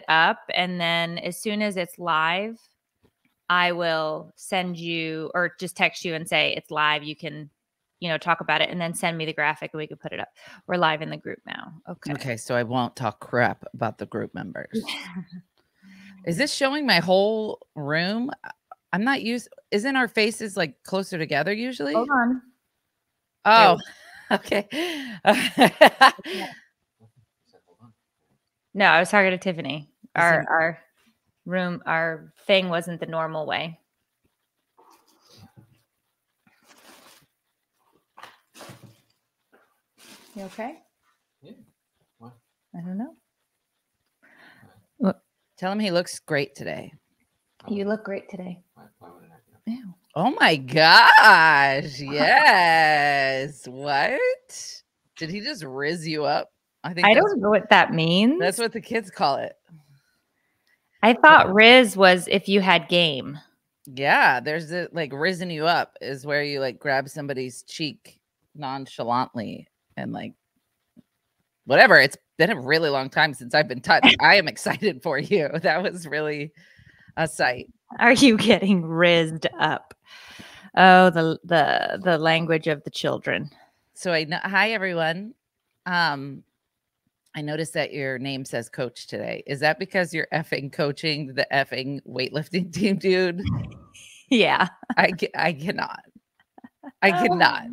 up, and then as soon as it's live, I will send you or just text you and say it's live. You can, talk about it and then send me the graphic and we can put it up. We're live in the group now. Okay. Okay. So I won't talk crap about the group members. Is this showing my whole room? I'm not used. Isn't our faces like closer together usually? Hold on. Oh, okay. No, I was talking to Tiffany. Our room, our thing wasn't the normal way. You okay? Yeah. What? I don't know. Tell him he looks great today. You look great today. Ew. Oh my gosh. Yes. What? Did he just rizz you up? I don't know what that means. That's what the kids call it. I thought Riz was if you had game. Yeah, there's like rizzing you up is where you like grab somebody's cheek nonchalantly and like whatever. It's been a really long time since I've been touched. I am excited for you. That was really a sight. Are you getting rizzed up? Oh, the language of the children. So hi everyone. I noticed that your name says coach today. Is that because you're effing coaching the effing weightlifting team, dude? Yeah. I cannot. I cannot.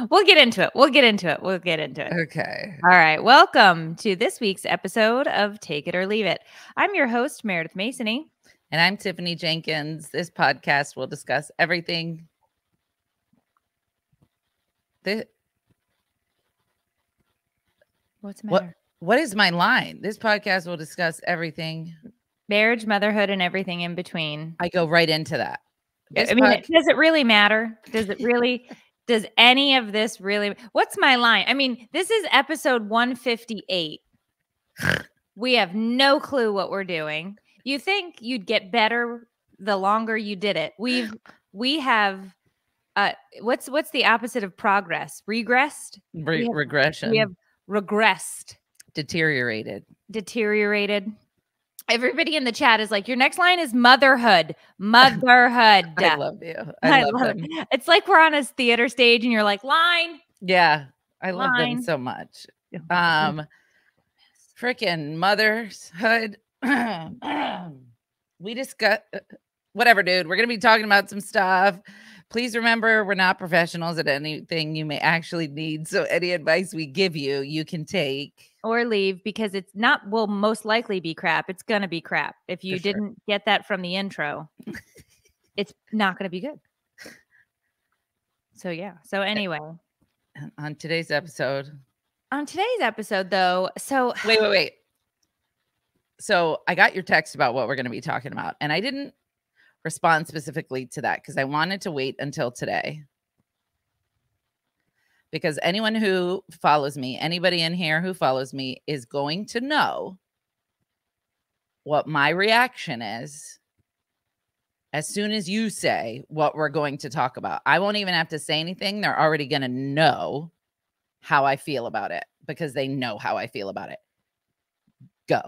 We'll get into it. Okay. All right. Welcome to this week's episode of Take It or Leave It. I'm your host, Meredith Masony. And I'm Tiffany Jenkins. This podcast will discuss everything. What's the matter? What is my line? This podcast will discuss everything. Marriage, motherhood, and everything in between. I go right into that. Does it really matter? Does any of this really? What's my line? I mean, this is episode 158. We have no clue what we're doing. You think you'd get better the longer you did it. We have what's the opposite of progress? Regressed? Regression. We have regressed. Deteriorated. Everybody in the chat is like, your next line is motherhood. Motherhood. I love you. I love them. It's like we're on a theater stage and you're like, line. Yeah. I love them so much. Freaking motherhood. We discuss whatever, dude. We're going to be talking about some stuff. Please remember, we're not professionals at anything you may actually need. So any advice we give you, you can take. Or leave, because it's not, will most likely be crap. It's going to be crap. If you didn't get that from the intro, it's not going to be good. So, yeah. So anyway. On today's episode, though. So wait. So I got your text about what we're going to be talking about. And I didn't respond specifically to that because I wanted to wait until today. Because anyone who follows me, anybody in here who follows me is going to know what my reaction is as soon as you say what we're going to talk about. I won't even have to say anything. They're already going to know how I feel about it because they know how I feel about it. Go.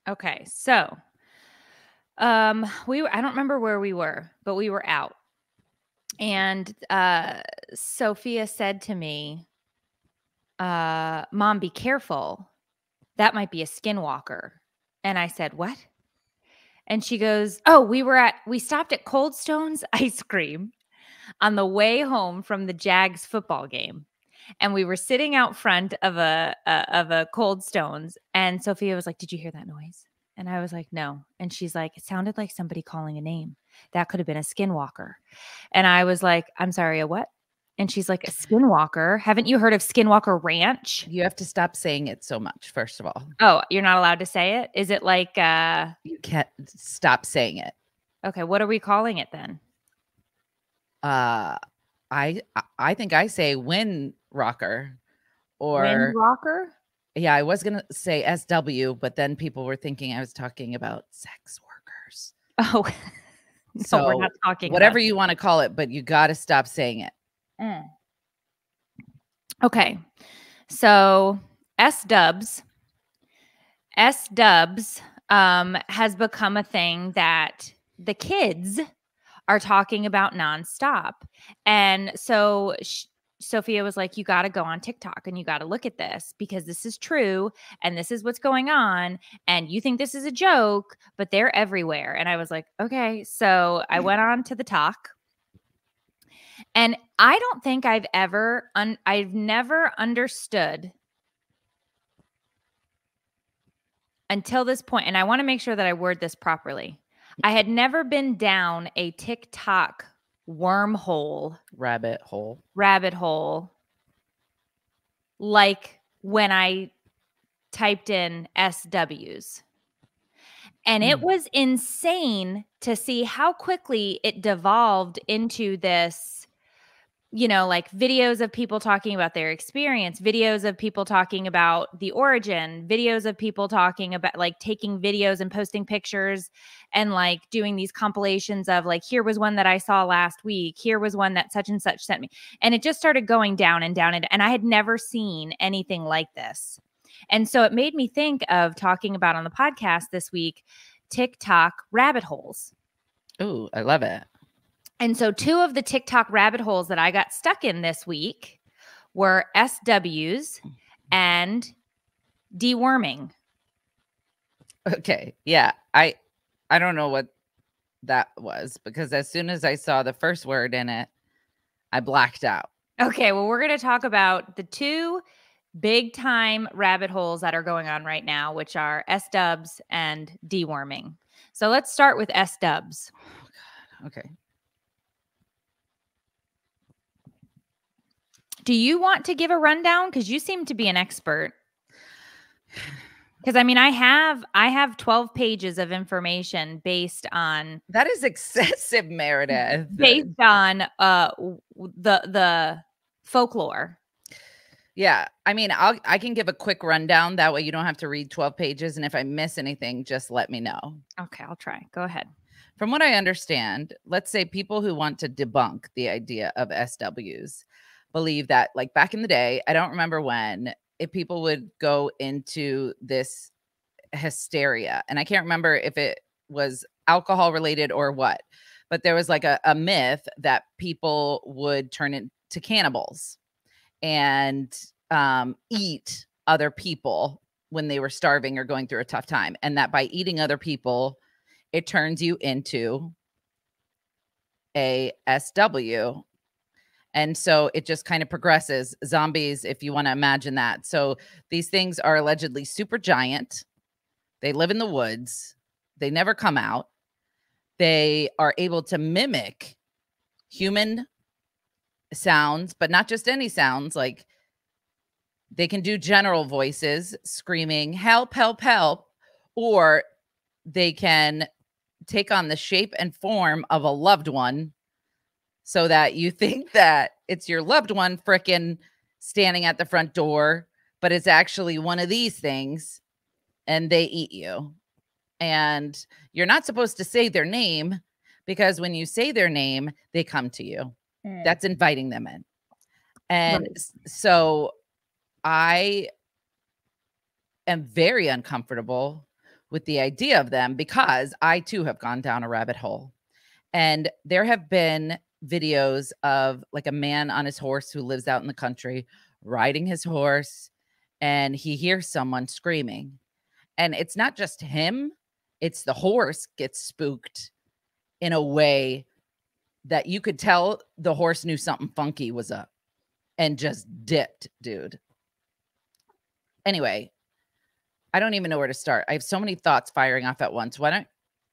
Okay. So I don't remember where we were, but we were out. And Sophia said to me, Mom, be careful. That might be a skinwalker. And I said, what? And she goes, oh, we stopped at Cold Stone's ice cream on the way home from the Jags football game. And we were sitting out front of a Cold Stone's. And Sophia was like, did you hear that noise? And I was like, no. And she's like, it sounded like somebody calling a name. That could have been a skinwalker. And I was like, I'm sorry, a what? And she's like, a skinwalker? Haven't you heard of Skinwalker Ranch? You have to stop saying it so much, first of all. Oh, you're not allowed to say it? Is it like you can't stop saying it. Okay, what are we calling it then? I think I say wind rocker or wind rocker? Yeah, I was gonna say SW, but then people were thinking I was talking about sex workers. Oh, no, so we're not talking whatever you want to call it, but you got to stop saying it. Okay, so S Dubs has become a thing that the kids are talking about nonstop. And so Sophia was like, you got to go on TikTok and you got to look at this because this is true and this is what's going on. And you think this is a joke, but they're everywhere. And I was like, okay. So I went on to the talk. And I don't think I've never understood until this point, and I want to make sure that I word this properly. I had never been down a TikTok rabbit hole like when I typed in SWs. And it was insane to see how quickly it devolved into this, like videos of people talking about their experience, videos of people talking about the origin, videos of people talking about like taking videos and posting pictures and like doing these compilations of like, here was one that I saw last week. Here was one that such and such sent me. And it just started going down and down. And I had never seen anything like this. And so it made me think of talking about on the podcast this week, TikTok rabbit holes. Oh, I love it. And so 2 of the TikTok rabbit holes that I got stuck in this week were SWs and deworming. Okay. Yeah. I don't know what that was because as soon as I saw the first word in it, I blacked out. Okay. Well, we're going to talk about the 2 big time rabbit holes that are going on right now, which are SWs and deworming. So let's start with SWs. Oh, God. Okay. Do you want to give a rundown? Because you seem to be an expert. Because I mean, I have 12 pages of information based on that is excessive, Meredith. Based on the folklore. Yeah, I mean, I can give a quick rundown. That way, you don't have to read 12 pages. And if I miss anything, just let me know. Okay, I'll try. Go ahead. From what I understand, let's say people who want to debunk the idea of SWs believe that, like back in the day, I don't remember when, if people would go into this hysteria, and I can't remember if it was alcohol related or what, but there was like a myth that people would turn into cannibals and eat other people when they were starving or going through a tough time, and that by eating other people, it turns you into a SW. And so it just kind of progresses. Zombies, if you want to imagine that. So these things are allegedly super giant. They live in the woods. They never come out. They are able to mimic human sounds, but not just any sounds. Like they can do general voices, screaming, help, help, help. Or they can take on the shape and form of a loved one, so that you think that it's your loved one frickin' standing at the front door, but it's actually one of these things and they eat you. And you're not supposed to say their name because when you say their name, they come to you. That's inviting them in. And so I am very uncomfortable with the idea of them because I too have gone down a rabbit hole. And there have been videos of like a man on his horse who lives out in the country riding his horse, and he hears someone screaming, and it's not just him, it's the horse gets spooked in a way that you could tell the horse knew something funky was up and just dipped, dude. Anyway, I don't even know where to start. I have so many thoughts firing off at once. What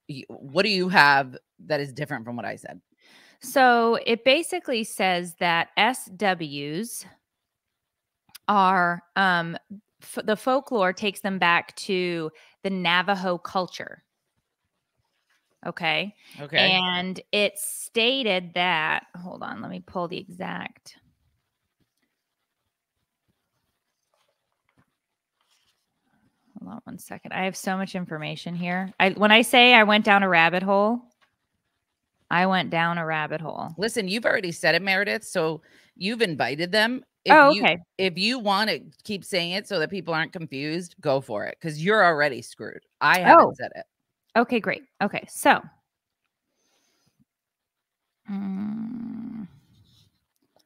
do you have that is different from what I said? So it basically says that SWs are, the folklore takes them back to the Navajo culture. Okay. And it stated that, hold on, let me pull the exact. Hold on one second. I have so much information here. When I say I went down a rabbit hole, I went down a rabbit hole. Listen, you've already said it, Meredith. So you've invited them. If you want to keep saying it so that people aren't confused, go for it. Because you're already screwed. I haven't said it. Okay, great. Okay, so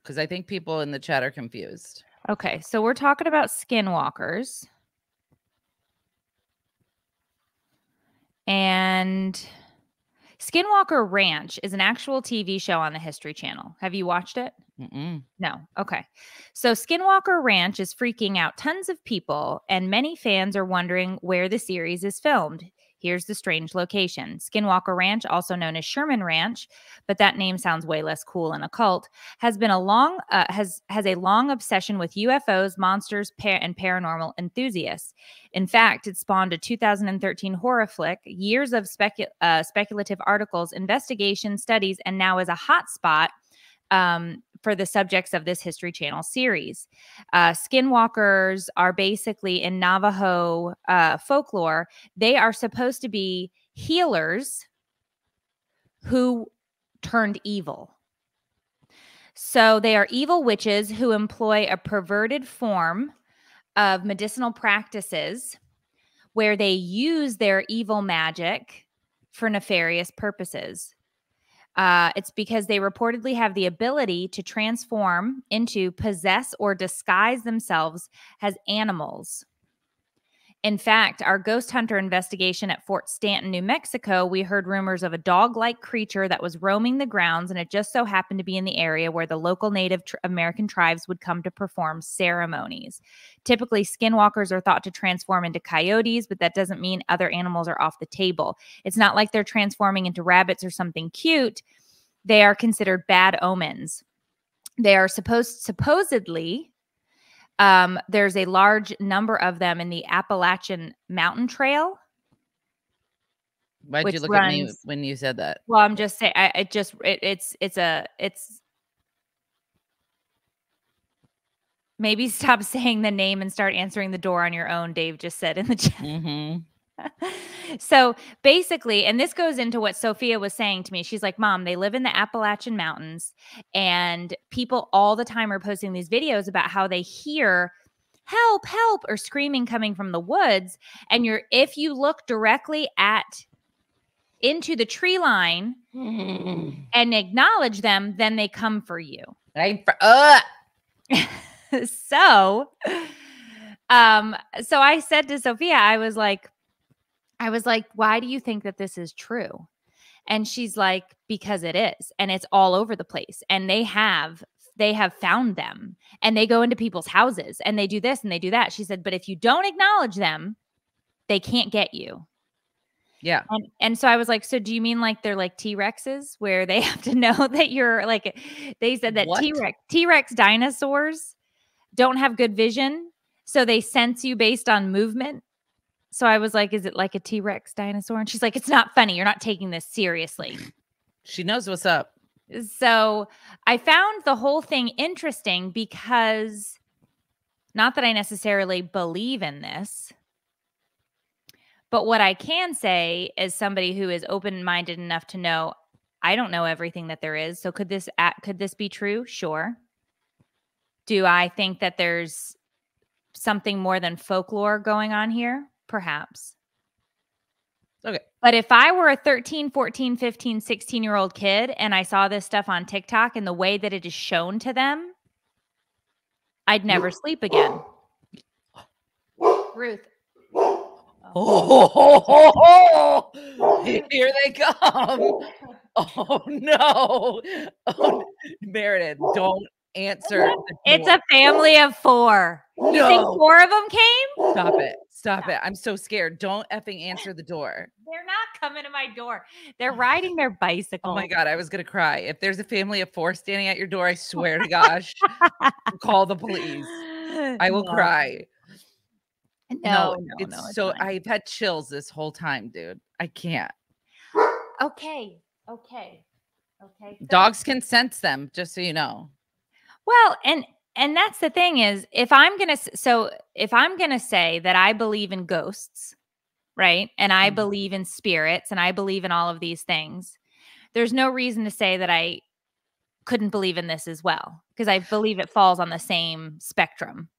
because I think people in the chat are confused. Okay, so we're talking about skinwalkers. And Skinwalker Ranch is an actual TV show on the History Channel. Have you watched it? Mm-mm. No. Okay. So Skinwalker Ranch is freaking out tons of people, and many fans are wondering where the series is filmed. Here's the strange location. Skinwalker Ranch, also known as Sherman Ranch, but that name sounds way less cool and occult, has been a long has a long obsession with UFOs, monsters, and paranormal enthusiasts. In fact, it spawned a 2013 horror flick, years of speculative articles, investigations, studies, and now is a hotspot for the subjects of this History Channel series. Skinwalkers are basically, in Navajo folklore, they are supposed to be healers who turned evil. So they are evil witches who employ a perverted form of medicinal practices where they use their evil magic for nefarious purposes. It's because they reportedly have the ability to transform into, possess, or disguise themselves as animals. In fact, our ghost hunter investigation at Fort Stanton, New Mexico, we heard rumors of a dog-like creature that was roaming the grounds, and it just so happened to be in the area where the local Native American tribes would come to perform ceremonies. Typically, skinwalkers are thought to transform into coyotes, but that doesn't mean other animals are off the table. It's not like they're transforming into rabbits or something cute. They are considered bad omens. They are supposedly... there's a large number of them in the Appalachian Mountain Trail. Why'd you look at me when you said that? Well, I'm just saying, it's maybe stop saying the name and start answering the door on your own. Dave just said in the chat. Mm-hmm. So basically, and this goes into what Sophia was saying to me. She's like, Mom, they live in the Appalachian Mountains, and people all the time are posting these videos about how they hear help, help, or screaming coming from the woods. And if you look directly into the tree line and acknowledge them, then they come for you. So I said to Sophia, I was like, why do you think that this is true? And she's like, because it is. And it's all over the place. And they have found them, and they go into people's houses and they do this and they do that. She said, but if you don't acknowledge them, they can't get you. Yeah. And so I was like, so do you mean like they're like T-Rexes where they have to know that you're like, they said that T-Rex dinosaurs don't have good vision. So they sense you based on movement. So I was like, is it like a T-Rex dinosaur? And she's like, it's not funny. You're not taking this seriously. She knows what's up. So I found the whole thing interesting because, not that I necessarily believe in this, but what I can say is somebody who is open-minded enough to know I don't know everything that there is. So could this be true? Sure. Do I think that there's something more than folklore going on here? Perhaps. Okay. But if I were a 13, 14, 15, 16-year-old kid and I saw this stuff on TikTok and the way that it is shown to them, I'd never sleep again. Ruth. Oh, here they come. Oh, no. Oh, Meredith, don't answer. It's a family of 4. No. You think 4 of them came? Stop it. I'm so scared. Don't effing answer the door. They're not coming to my door. They're riding their bicycle. Oh my God, I was going to cry. If there's a family of 4 standing at your door, I swear to gosh, call the police. I will cry. No, it's so fine. I've had chills this whole time, dude. I can't. Okay. Dogs can sense them, just so you know. Well, and that's the thing is, if I'm going to say that I believe in ghosts, right? And I believe in spirits and I believe in all of these things, there's no reason to say that I couldn't believe in this as well, because I believe it falls on the same spectrum.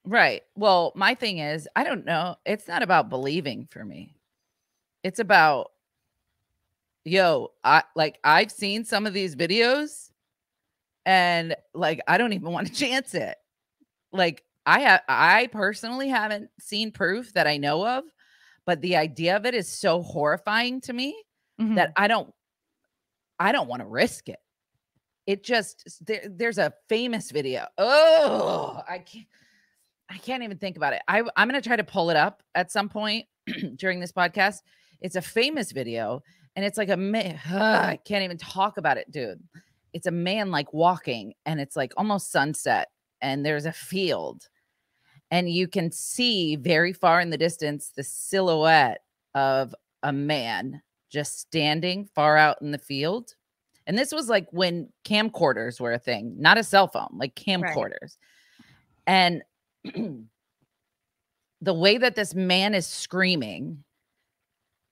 Right. Well, my thing is, I don't know. It's not about believing for me. It's about, I've seen some of these videos and like, I don't even want to chance it. Like I personally haven't seen proof that I know of, but the idea of it is so horrifying to me that I don't want to risk it. It just, there's a famous video. Oh, I can't even think about it. I'm going to try to pull it up at some point during this podcast. It's a famous video and it's like I can't even talk about it, dude. It's a man like walking and it's like almost sunset and there's a field and you can see very far in the distance the silhouette of a man just standing far out in the field. And this was like when camcorders were a thing, not a cell phone, like camcorders. Right. And the way that this man is screaming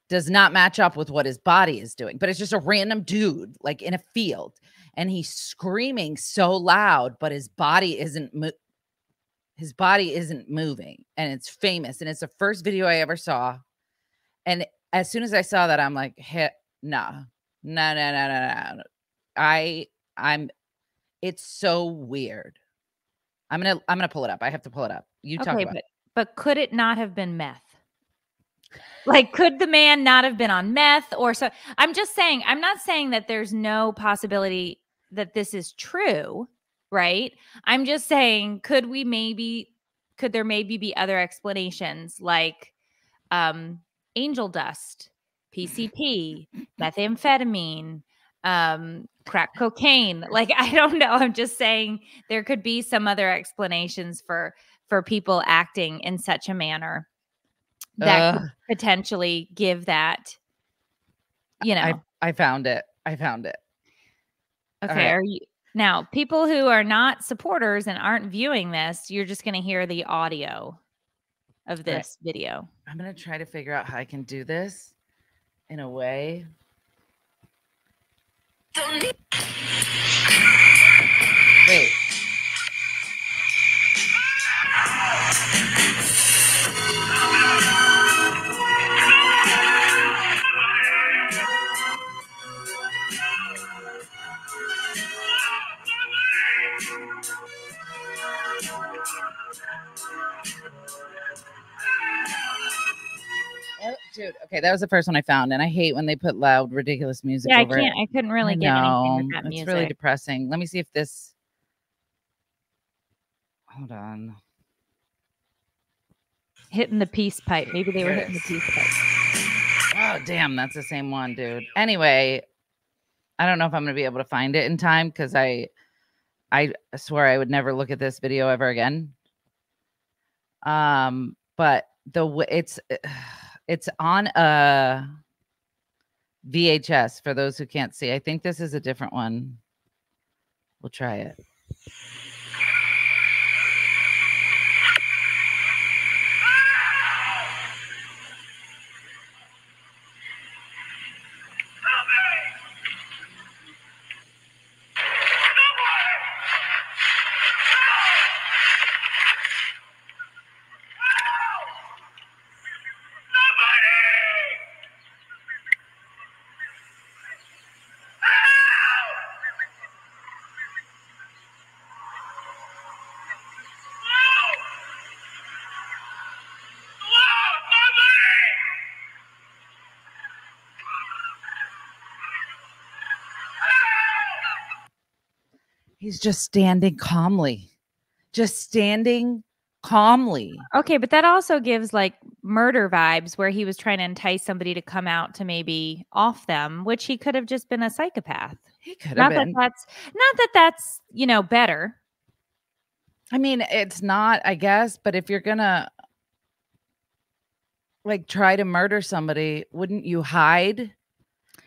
does not match up with what his body is doing, but it's just a random dude like in a field and he's screaming so loud, but his body isn't moving and it's famous. And it's the first video I ever saw. And as soon as I saw that, I'm like, no. It's so weird. I'm going to pull it up. I have to pull it up. You talk about it. But could it not have been meth? Like, could the man not have been on meth or so? I'm just saying, I'm not saying that there's no possibility that this is true, right? I'm just saying, could there maybe be other explanations like angel dust, PCP, methamphetamine, crack cocaine? Like, I don't know. I'm just saying there could be some other explanations for people acting in such a manner that could potentially give that, I found it. Okay. Right. Are you now, people who are not supporters and aren't viewing this, you're just going to hear the audio of this video. I'm going to try to figure out how I can do this in a way. Wait. Dude, okay, that was the first one I found, and I hate when they put loud, ridiculous music over it. I couldn't really get anything with that music. It's really depressing. Let me see if this. Hold on. Hitting the peace pipe. Maybe they were hitting the peace pipe. Oh, damn, that's the same one, dude. Anyway, I don't know if I'm going to be able to find it in time because I swear I would never look at this video ever again. But it's on a VHS for those who can't see. I think this is a different one. We'll try it. He's just standing calmly. Okay, but that also gives like murder vibes where he was trying to entice somebody to come out to maybe off them, which he could have just been a psychopath. He could have been. Not that that's, better. I mean, it's not, I guess, but if you're gonna like try to murder somebody, wouldn't you hide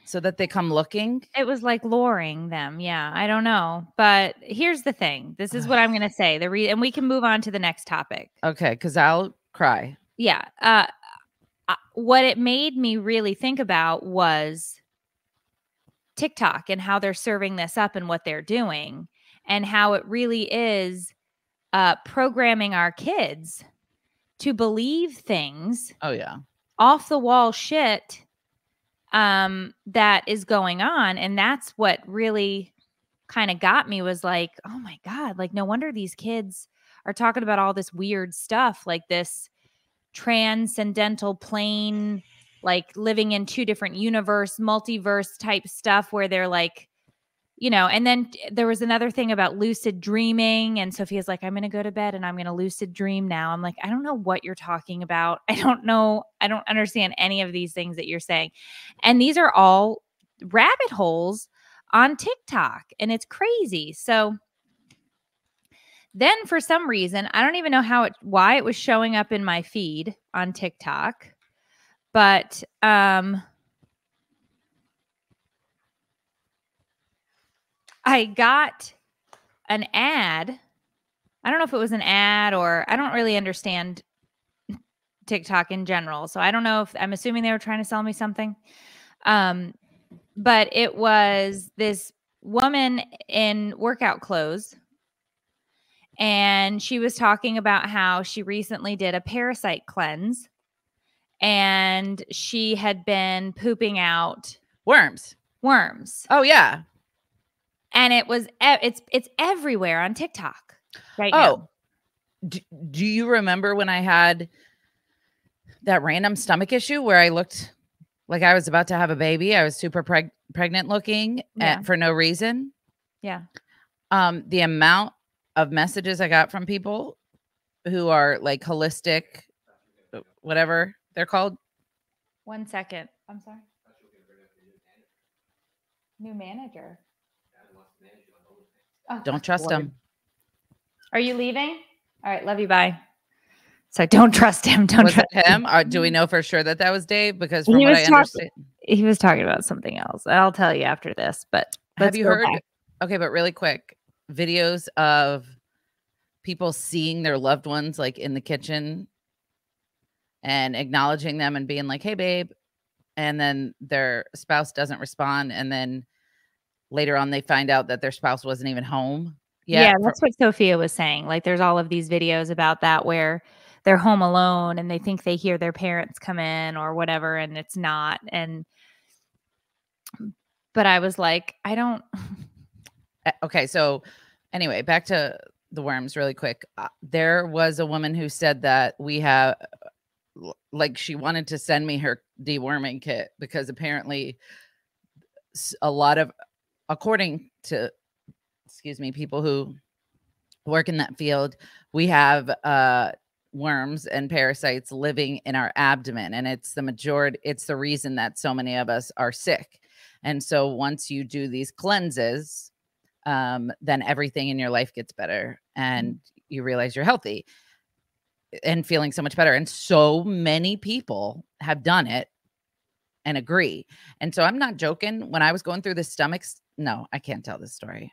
so that they come looking? It was like luring them. Yeah, I don't know. But here's the thing. This is what I'm going to say. And we can move on to the next topic. Okay, because I'll cry. Yeah. What it made me really think about was TikTok and how they're serving this up and what they're doing and how it really is programming our kids to believe things. Oh, yeah. Off the wall shit that is going on. And that's what really kind of got me, was like, oh my God, like no wonder these kids are talking about all this weird stuff, like this transcendental plane, like living in two different multiverse type stuff where they're like, and then there was another thing about lucid dreaming. And Sophia's like, I'm going to go to bed and I'm going to lucid dream now. I'm like, I don't know what you're talking about. I don't know. I don't understand any of these things that you're saying. And these are all rabbit holes on TikTok, and it's crazy. So then for some reason, I don't even know why it was showing up in my feed on TikTok, but I got an ad. I don't know if it was an ad, or I don't really understand TikTok in general. So I don't know if, I'm assuming they were trying to sell me something. But it was this woman in workout clothes. And she was talking about how she recently did a parasite cleanse. And she had been pooping out Worms. Oh, yeah. And it's everywhere on TikTok right now. Do you remember when I had that random stomach issue where I looked like I was about to have a baby? I was super pregnant looking for no reason. Yeah. The amount of messages I got from people who are like holistic, whatever they're called. 1 second. I'm sorry. New manager. Oh, don't trust him. Are you leaving? All right. Love you. Bye. So don't trust him. Was it him? Or do we know for sure that was Dave? Because from what I understand, he was talking about something else. I'll tell you after this. But have you heard? Okay, but really quick, videos of people seeing their loved ones like in the kitchen and acknowledging them and being like, "Hey, babe," and then their spouse doesn't respond, and then later on they find out that their spouse wasn't even home. Yeah, that's what Sophia was saying. Like, there's all of these videos about that where they're home alone and they think they hear their parents come in or whatever, and it's not. But I was like, I don't. Okay, so anyway, back to the worms really quick. There was a woman who said that we have, like, she wanted to send me her deworming kit because apparently a lot of, according to, people who work in that field, we have worms and parasites living in our abdomen, and it's the reason that so many of us are sick. And so once you do these cleanses, then everything in your life gets better and you realize you're healthy and feeling so much better. And so many people have done it and agree. And so I'm not joking. When I was going through the stomachs, no, I can't tell this story.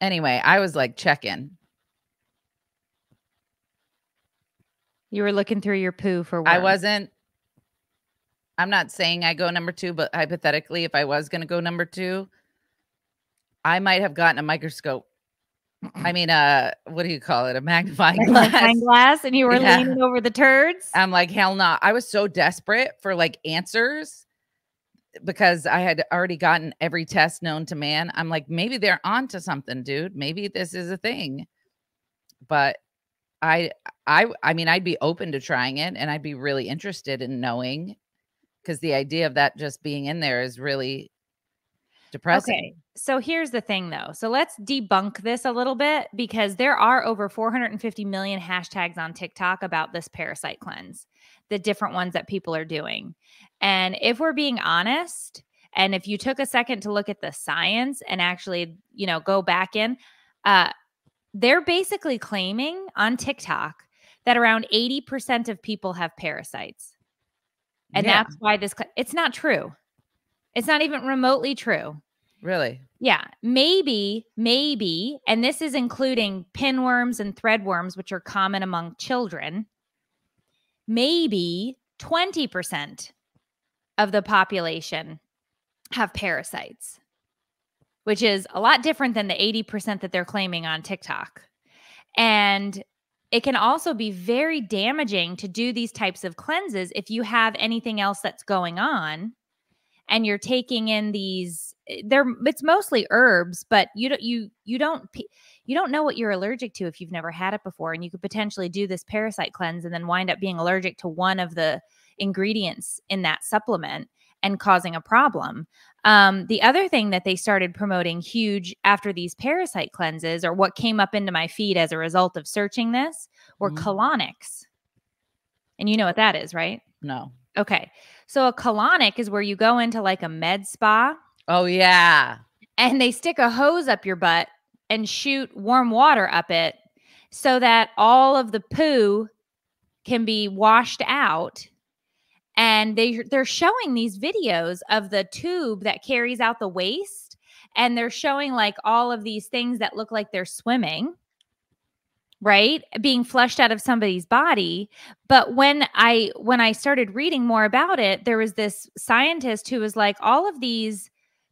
Anyway, I was like checking. You were looking through your poo for worms. I'm not saying I go number 2, but hypothetically, if I was going to go number 2, I might have gotten a microscope. I mean, what do you call it? A magnifying glass. And you were leaning over the turds. I'm like, hell no. I was so desperate for like answers because I had already gotten every test known to man. I'm like, maybe they're onto something, dude. Maybe this is a thing. But I mean, I'd be open to trying it, and I'd be really interested in knowing, because the idea of that just being in there is really depressing. Okay. So here's the thing, though. So let's debunk this a little bit, because there are over 450 million hashtags on TikTok about this parasite cleanse, the different ones that people are doing. And if we're being honest, and if you took a second to look at the science and actually, go back in, they're basically claiming on TikTok that around 80% of people have parasites. And that's why it's not true. It's not even remotely true. Really? Yeah. Maybe, and this is including pinworms and threadworms, which are common among children. Maybe 20% of the population have parasites, which is a lot different than the 80% that they're claiming on TikTok. And it can also be very damaging to do these types of cleanses if you have anything else that's going on and you're taking in these. It's mostly herbs, but you don't know what you're allergic to if you've never had it before, and you could potentially do this parasite cleanse and then wind up being allergic to one of the ingredients in that supplement and causing a problem. The other thing that they started promoting huge after these parasite cleanses, or what came up into my feed as a result of searching this, were colonics. And you know what that is, right? No. Okay. So a colonic is where you go into like a med spa. Oh, yeah. And they stick a hose up your butt and shoot warm water up it so that all of the poo can be washed out. And they're showing these videos of the tube that carries out the waste. And they're showing like all of these things that look like they're swimming, right? Being flushed out of somebody's body. But when I started reading more about it, there was this scientist who was like, all of these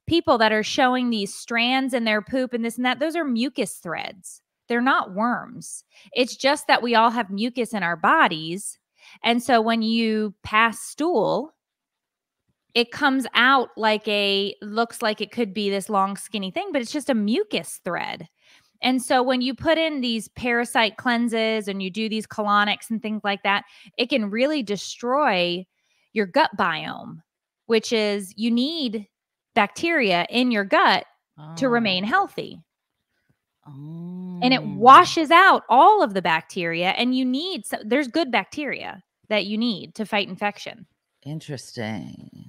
people that are showing these strands in their poop and this and that, those are mucus threads. They're not worms. It's just that we all have mucus in our bodies. And so when you pass stool, it comes out looks like it could be this long skinny thing, but it's just a mucus thread. And so when you put in these parasite cleanses and you do these colonics and things like that, it can really destroy your gut biome, which is you need bacteria in your gut to remain healthy. And it washes out all of the bacteria, and there's good bacteria that you need to fight infection. Interesting.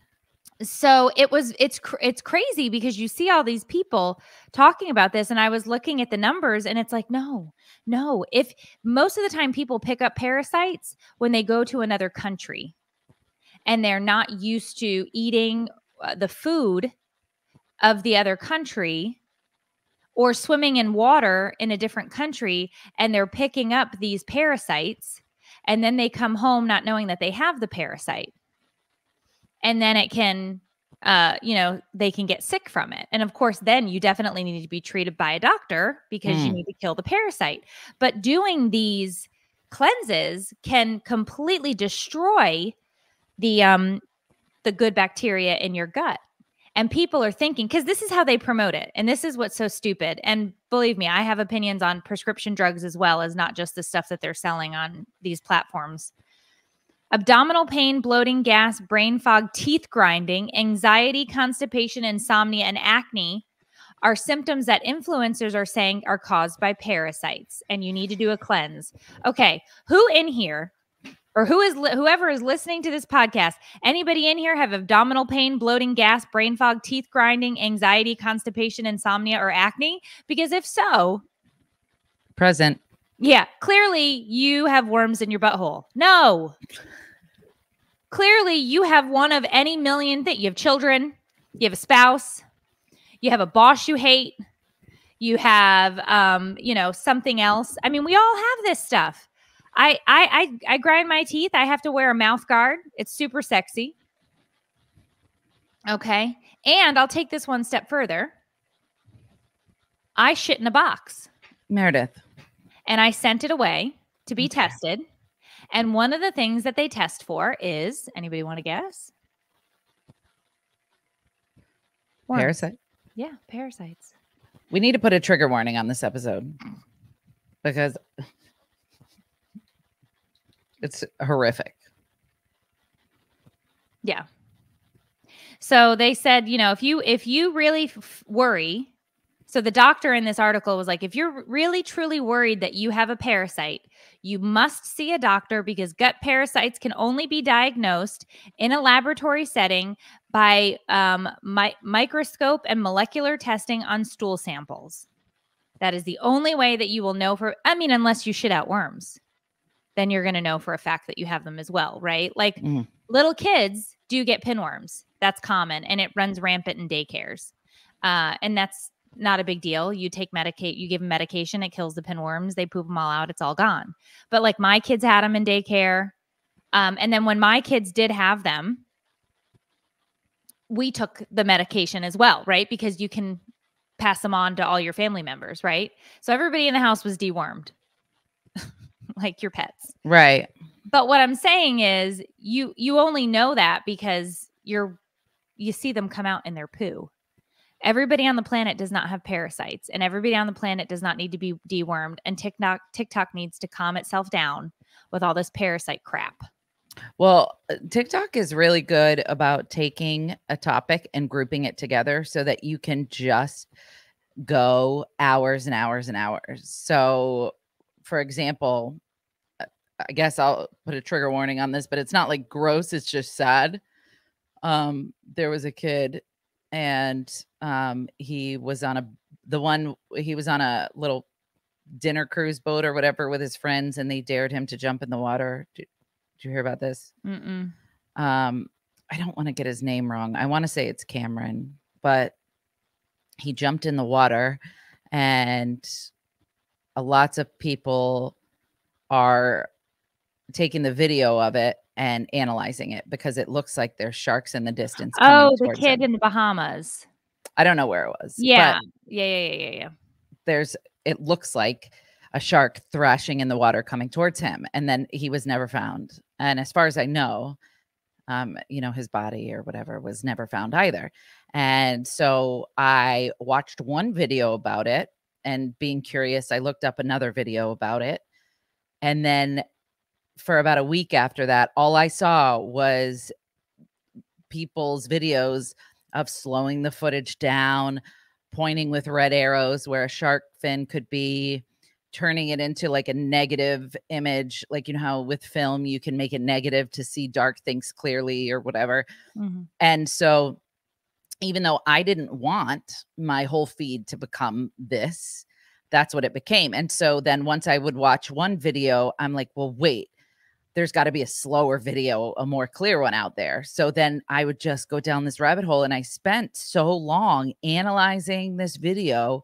So it's crazy because you see all these people talking about this, and I was looking at the numbers, and it's like, no. If most of the time people pick up parasites when they go to another country and they're not used to eating the food of the other country, or swimming in water in a different country, and they're picking up these parasites, and then they come home not knowing that they have the parasite. And then it can, they can get sick from it. And of course, then you definitely need to be treated by a doctor because you need to kill the parasite. But doing these cleanses can completely destroy the good bacteria in your gut. And people are thinking, because this is how they promote it. And this is what's so stupid. And believe me, I have opinions on prescription drugs as well as not just the stuff that they're selling on these platforms. Abdominal pain, bloating, gas, brain fog, teeth grinding, anxiety, constipation, insomnia, and acne are symptoms that influencers are saying are caused by parasites. And you need to do a cleanse. Okay, who in here, or whoever is listening to this podcast, anybody in here have abdominal pain, bloating, gas, brain fog, teeth grinding, anxiety, constipation, insomnia, or acne? Because if so, present. Yeah, clearly you have worms in your butthole. No. Clearly you have one of any million things. You have children, you have a spouse, you have a boss you hate, you have something else. I mean, we all have this stuff. I grind my teeth. I have to wear a mouth guard. It's super sexy. Okay. And I'll take this one step further. I shit in a box. Meredith. And I sent it away to be tested. And one of the things that they test for is, anybody want to guess? Worms. Parasite? Yeah, parasites. We need to put a trigger warning on this episode because it's horrific. Yeah. So they said, if you really worry, so the doctor in this article was like, if you're really truly worried that you have a parasite, you must see a doctor because gut parasites can only be diagnosed in a laboratory setting by microscope and molecular testing on stool samples. That is the only way that you will know unless you shit out worms, then you're going to know for a fact that you have them as well, right? Like little kids do get pinworms. That's common, and it runs rampant in daycares. And that's not a big deal. You give them medication, it kills the pinworms. They poop them all out. It's all gone. But like my kids had them in daycare. And then when my kids did have them, we took the medication as well, right? Because you can pass them on to all your family members, right? So everybody in the house was dewormed. like your pets. Right. But what I'm saying is you only know that because you see them come out in their poo. Everybody on the planet does not have parasites, and everybody on the planet does not need to be dewormed, and TikTok needs to calm itself down with all this parasite crap. Well, TikTok is really good about taking a topic and grouping it together so that you can just go hours and hours and hours. So, for example, I guess I'll put a trigger warning on this, but it's not like gross, it's just sad. There was a kid and he was on a little dinner cruise boat or whatever with his friends, and they dared him to jump in the water. Did you hear about this? Mm-mm. I don't want to get his name wrong. I want to say it's Cameron, but he jumped in the water, and lots of people are taking the video of it and analyzing it because it looks like there's sharks in the distance. Oh, the towards kid him. in the Bahamas. I don't know where it was. Yeah. But Yeah. it looks like a shark thrashing in the water coming towards him. And then he was never found. And as far as I know, his body or whatever was never found either. And so I watched one video about it, and being curious, I looked up another video about it. And then for about a week after that, all I saw was people's videos of slowing the footage down, pointing with red arrows where a shark fin could be, turning it into like a negative image. Like, you know how with film you can make it negative to see dark things clearly or whatever. Mm-hmm. And so even though I didn't want my whole feed to become this, that's what it became. And so then once I would watch one video, I'm like, well, wait, there's got to be a slower video, a more clear one out there. So then I would just go down this rabbit hole, and I spent so long analyzing this video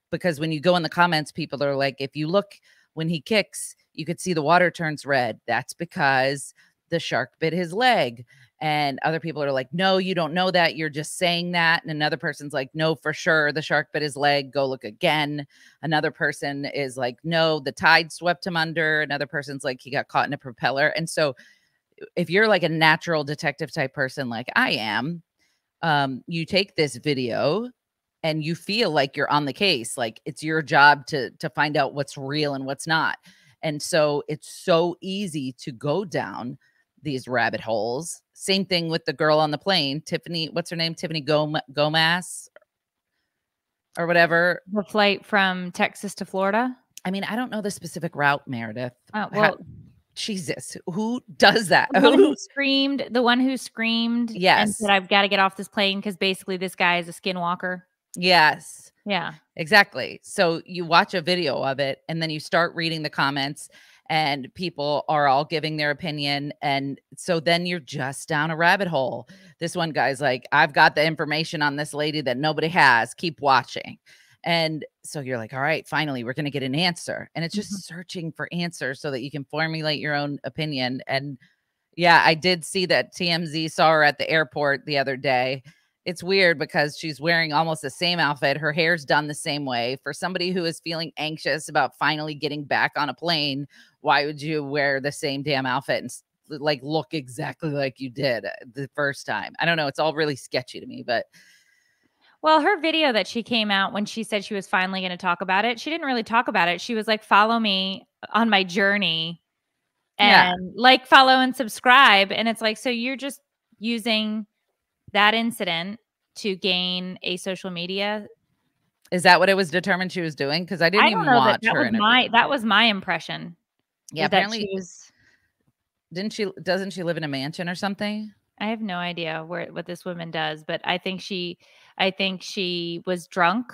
because when you go in the comments, people are like, if you look when he kicks, you could see the water turns red. That's because the shark bit his leg. And other people are like, no, you don't know that. You're just saying that. And another person's like, no, for sure, the shark bit his leg. Go look again. Another person is like, no, the tide swept him under. Another person's like, he got caught in a propeller. And so if you're like a natural detective type person like I am, you take this video and you feel like you're on the case. Like it's your job to find out what's real and what's not. And so it's so easy to go down these rabbit holes. Same thing with the girl on the plane, Tiffany, what's her name? Tiffany Gomez or whatever. The flight from Texas to Florida. I mean, I don't know the specific route, Meredith. Jesus, who does that? The one who screamed yes, and said, I've got to get off this plane because basically this guy is a skinwalker. Yes. Yeah. Exactly. So you watch a video of it and then you start reading the comments and people are all giving their opinion. And so then you're just down a rabbit hole. This one guy's like, I've got the information on this lady that nobody has. Keep watching. And so you're like, all right, finally, we're going to get an answer. And it's just searching for answers so that you can formulate your own opinion. And yeah, I did see that TMZ saw her at the airport the other day. It's weird because she's wearing almost the same outfit. Her hair's done the same way. For somebody who is feeling anxious about finally getting back on a plane, why would you wear the same damn outfit and like look exactly like you did the first time? I don't know. It's all really sketchy to me, but. Well, her video that she came out when she said she was finally going to talk about it, she didn't really talk about it. She was like, follow me on my journey and like, follow and subscribe. And it's like, so you're just using that incident to gain a social media. Is that what it was determined she was doing? Because I didn't even watch her. That was my impression. Yeah, apparently doesn't she live in a mansion or something? I have no idea what this woman does, but I think she was drunk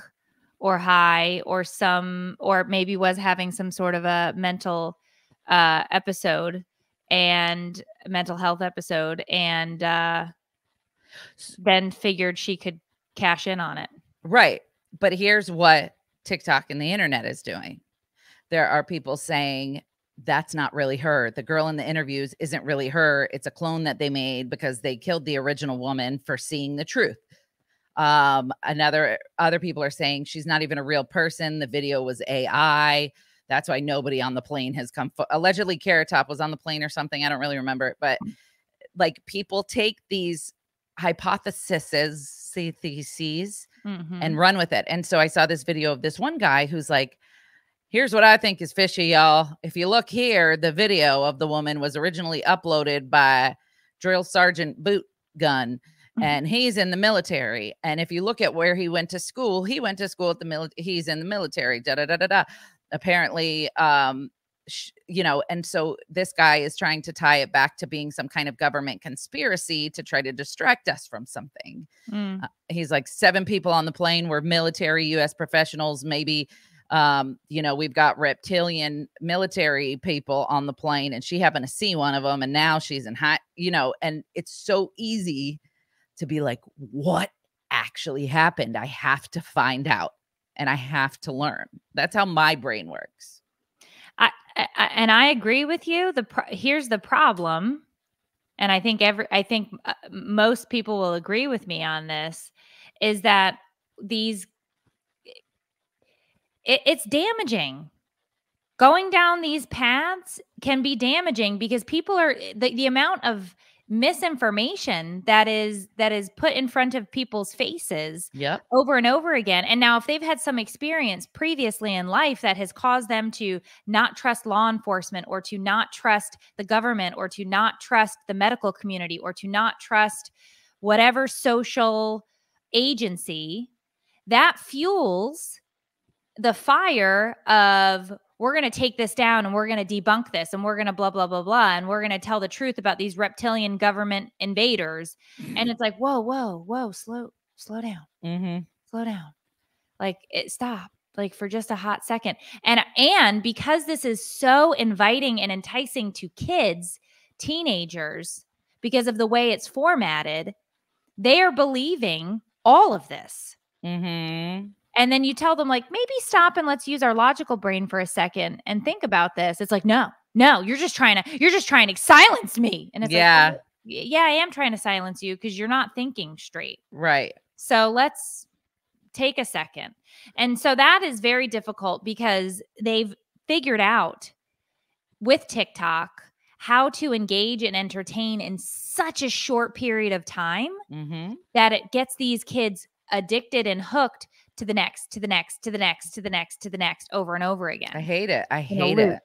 or high or maybe was having some sort of a mental episode and mental health episode and then figured she could cash in on it. Right. But here's what TikTok and the internet is doing. There are people saying that's not really her. The girl in the interviews isn't really her. It's a clone that they made because they killed the original woman for seeing the truth. Other people are saying she's not even a real person. The video was AI. That's why nobody on the plane has come. Allegedly, Carrot Top was on the plane or something. I don't really remember it, but like people take these hypotheses, theses, and run with it. And so I saw this video of this one guy who's like, here's what I think is fishy, y'all. If you look here, the video of the woman was originally uploaded by Drill Sergeant Boot Gun, and he's in the military. And if you look at where he went to school at the military. He's in the military. Da da da da da. Apparently, you know, and so this guy is trying to tie it back to being some kind of government conspiracy to try to distract us from something. He's like, 7 people on the plane were military U.S. professionals, maybe. You know, we've got reptilian military people on the plane, and she happened to see one of them, and now she's in high, you know, and it's so easy to be like, what actually happened? I have to find out, and I have to learn. That's how my brain works. And I agree with you. Here's the problem, and I think most people will agree with me on this, is that it's damaging. Going down these paths can be damaging because people are the amount of misinformation that is put in front of people's faces over and over again. And now if they've had some experience previously in life that has caused them to not trust law enforcement, or to not trust the government, or to not trust the medical community, or to not trust whatever social agency, that fuels the fire of, we're going to take this down and we're going to debunk this and we're going to blah, blah, blah, blah. And we're going to tell the truth about these reptilian government invaders. And it's like, whoa, slow down. Slow down. Like, stop, like, for just a hot second. And because this is so inviting and enticing to kids, teenagers, because of the way it's formatted, they are believing all of this. And then you tell them, like, maybe stop and let's use our logical brain for a second and think about this. It's like, no, you're just trying to silence me. And it's like, well, yeah, I am trying to silence you because you're not thinking straight. Right. So let's take a second. And so that is very difficult because they've figured out with TikTok how to engage and entertain in such a short period of time that it gets these kids addicted and hooked to the next, to the next, to the next, to the next, to the next, over and over again. I hate it. I hate it.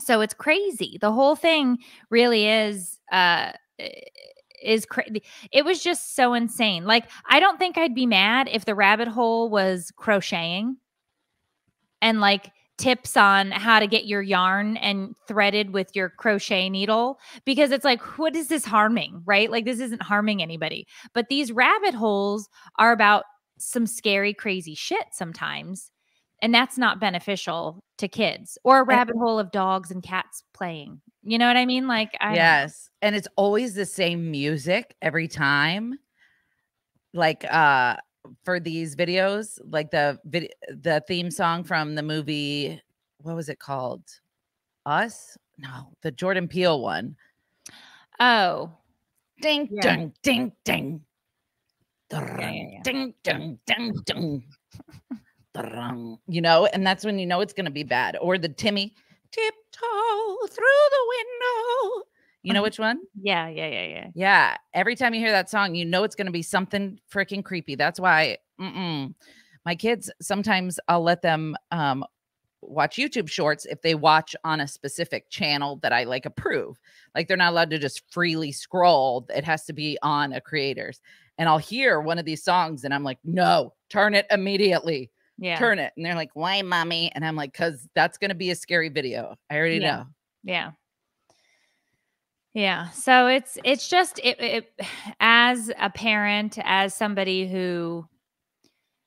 So it's crazy. The whole thing really is crazy. It was just so insane. Like, I don't think I'd be mad if the rabbit hole was crocheting and like tips on how to get your yarn and threaded with your crochet needle, because it's like, what is this harming, right? Like, this isn't harming anybody. But these rabbit holes are about some scary, crazy shit sometimes. And that's not beneficial to kids. Or a rabbit hole of dogs and cats playing. You know what I mean? Like, yes. And it's always the same music every time. Like, for these videos, like the theme song from the movie, what was it called? Us? No, the Jordan Peele one. Oh. Ding, ding, ding, ding. Ding, ding, ding, ding. You know, and that's when you know it's going to be bad. Or the Timmy, tiptoe through the window. You know which one? Yeah. Every time you hear that song, you know it's going to be something freaking creepy. That's why my kids, sometimes I'll let them watch YouTube shorts if they watch on a specific channel that I like approve. Like, they're not allowed to just freely scroll. It has to be on a creator's. And I'll hear one of these songs and I'm like, no, turn it immediately. Yeah. Turn it. And they're like, why, mommy? And I'm like, because that's going to be a scary video. I already know. Yeah. Yeah. So it's just, as a parent, as somebody who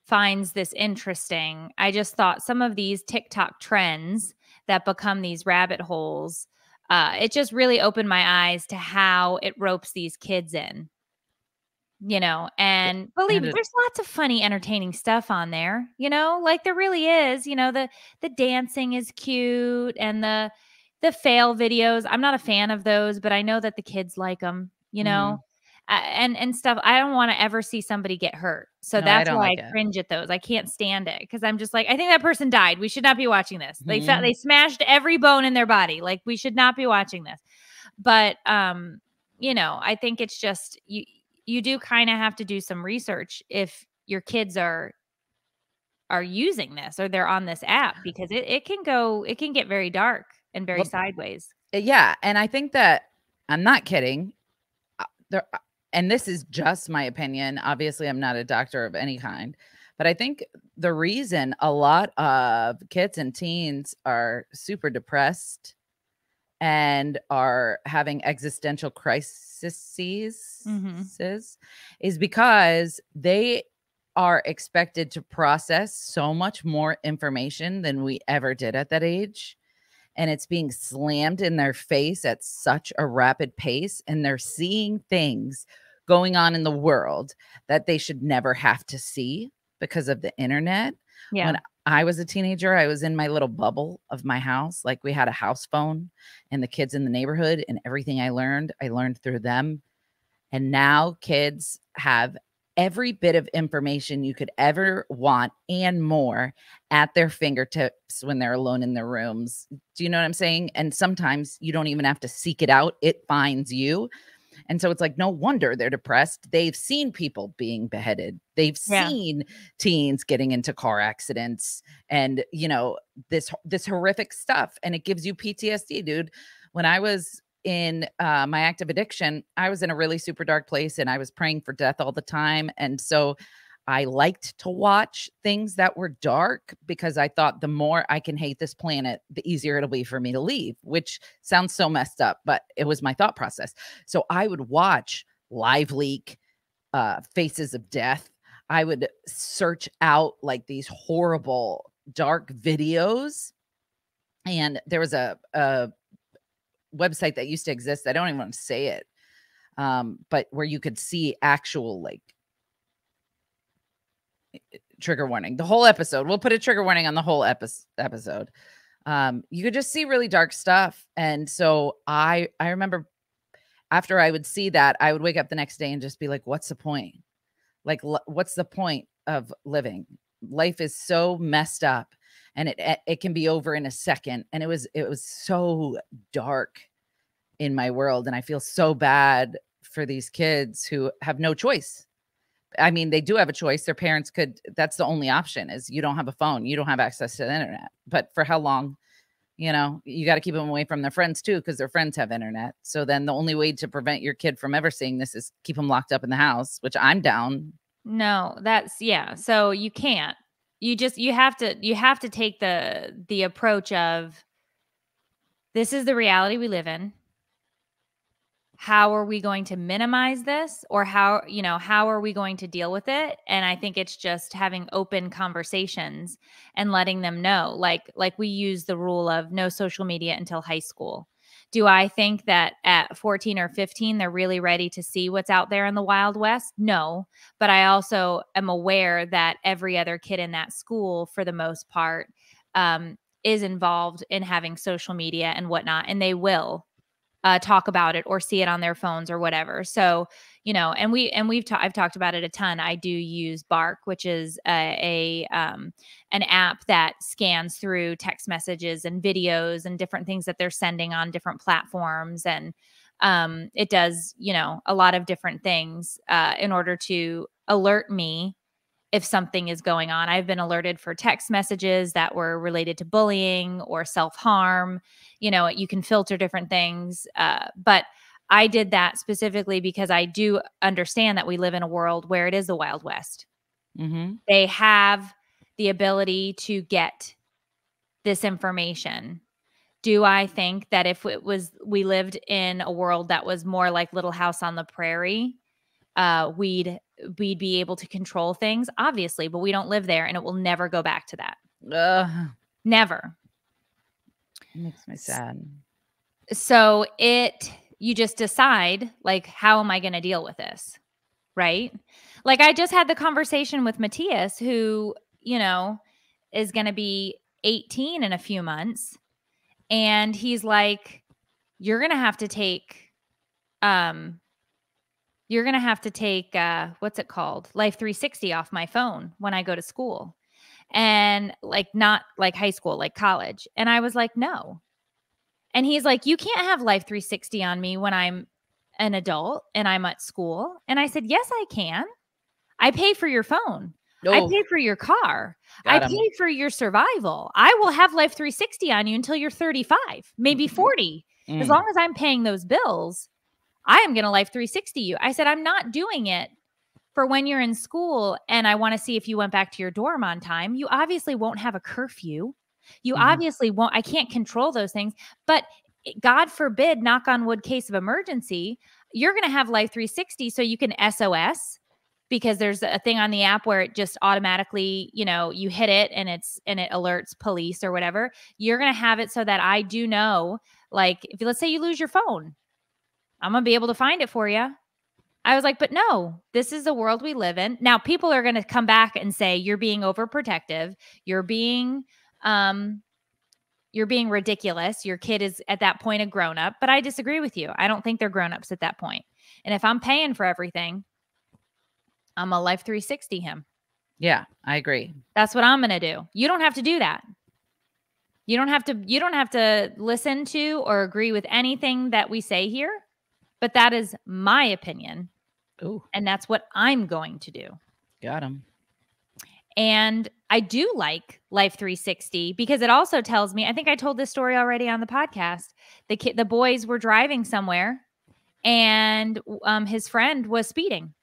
finds this interesting, I just thought some of these TikTok trends that become these rabbit holes, it just really opened my eyes to how it ropes these kids in. You know, and believe me, there's lots of funny, entertaining stuff on there, you know, like there really is. You know, the dancing is cute, and the fail videos. I'm not a fan of those, but I know that the kids like them, you know. and stuff. I don't want to ever see somebody get hurt. So No, I that's don't why like I it. cringe at those. I can't stand it because I'm just like, I think that person died. We should not be watching this. Mhm. They smashed every bone in their body. Like, we should not be watching this. But you know, I think it's just you do kind of have to do some research if your kids are using this or they're on this app, because it can get very dark and very Well, sideways. yeah, and I think that I'm not kidding. There, and this is just my opinion. Obviously, I'm not a doctor of any kind, but I think the reason a lot of kids and teens are super depressed and are having existential crises is because they are expected to process so much more information than we ever did at that age. And it's being slammed in their face at such a rapid pace. And they're seeing things going on in the world that they should never have to see because of the internet. Yeah. When I was a teenager, I was in my little bubble of my house. Like, we had a house phone and the kids in the neighborhood, and everything I learned through them. And now kids have every bit of information you could ever want and more at their fingertips when they're alone in their rooms. Do you know what I'm saying? And sometimes you don't even have to seek it out. It finds you. And so it's like, no wonder they're depressed. They've seen people being beheaded. They've seen teens getting into car accidents and, you know, this horrific stuff. And it gives you PTSD, dude. When I was in my active addiction, I was in a really super dark place and I was praying for death all the time. And so I liked to watch things that were dark because I thought the more I can hate this planet, the easier it'll be for me to leave, which sounds so messed up, but it was my thought process. So I would watch Live Leak, Faces of Death. I would search out like these horrible dark videos. And there was a website that used to exist. I don't even want to say it. But where you could see actual like trigger warning, the whole episode. We'll put a trigger warning on the whole episode. You could just see really dark stuff. And so I remember after I would see that, I would wake up the next day and just be like, what's the point? Like, what's the point of living? Life is so messed up and it can be over in a second. And it was so dark in my world. And I feel so bad for these kids who have no choice. I mean, they do have a choice. Their parents that's the only option is you don't have a phone. You don't have access to the internet. But for how long? You know, you got to keep them away from their friends too, because their friends have internet. So then the only way to prevent your kid from ever seeing this is keep them locked up in the house, which I'm down. No, so you can't. You have to take the approach of, this is the reality we live in. How are we going to minimize this, or how are we going to deal with it? And I think it's just having open conversations and letting them know, like we use the rule of no social media until high school. Do I think that at 14 or 15, they're really ready to see what's out there in the Wild West? No. But I also am aware that every other kid in that school, for the most part, is involved in having social media and whatnot, and they will talk about it or see it on their phones or whatever. So, you know, I've talked about it a ton. I do use Bark, which is an app that scans through text messages and videos and different things that they're sending on different platforms. And it does, you know, a lot of different things in order to alert me if something is going on. I've been alerted for text messages that were related to bullying or self-harm. You know, you can filter different things. But I did that specifically because I do understand that we live in a world where it is the Wild West. Mm-hmm. They have the ability to get this information. Do I think that if we lived in a world that was more like Little House on the Prairie, we'd be able to control things? Obviously, but we don't live there, and it will never go back to that. Never. It makes me sad. So you just decide, like, how am I going to deal with this? Right? Like, I just had the conversation with Matthias, who, you know, is going to be 18 in a few months. And he's like, you're going to have to take, you're going to have to take, what's it called? Life 360 off my phone when I go to school. And like, not like high school, like college. And I was like, no. And he's like, you can't have Life 360 on me when I'm an adult and I'm at school. And I said, yes, I can. I pay for your phone. I Oh, pay for your car. I got him. pay for your survival. I will have Life 360 on you until you're 35, maybe 40. As long as I'm paying those bills, I am going to Life 360 you. I said, I'm not doing it for when you're in school and I want to see if you went back to your dorm on time. You obviously won't have a curfew. You obviously won't. I can't control those things. But God forbid, knock on wood, case of emergency, you're going to have Life 360 so you can SOS, because there's a thing on the app where it just automatically, you hit it and it alerts police or whatever. You're going to have it so that I do know, like, if let's say you lose your phone, I'm going to be able to find it for you. I was like, but no, this is the world we live in. Now, people are going to come back and say, you're being overprotective. You're being ridiculous. Your kid is at that point a grown up, but I disagree with you. I don't think they're grown ups at that point. And if I'm paying for everything, I'm a Life 360 him. Yeah, I agree. That's what I'm going to do. You don't have to do that. You don't have to listen to or agree with anything that we say here, but that is my opinion. Ooh, And that's what I'm going to do. got him. And I do like Life 360 because it also tells me, I think I told this story already on the podcast. The boys were driving somewhere and his friend was speeding.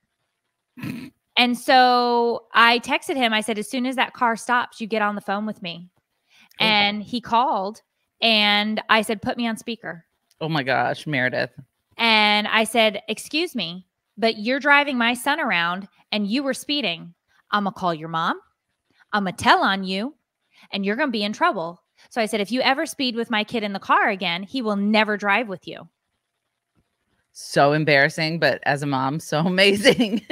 And so I texted him. I said, as soon as that car stops, you get on the phone with me. Oh. And he called and I said, put me on speaker. Oh my gosh, Meredith. And I said, excuse me, but you're driving my son around and you were speeding. I'm going to call your mom. I'm going to tell on you and you're going to be in trouble. So I said, if you ever speed with my kid in the car again, he will never drive with you. So embarrassing, but as a mom, so amazing.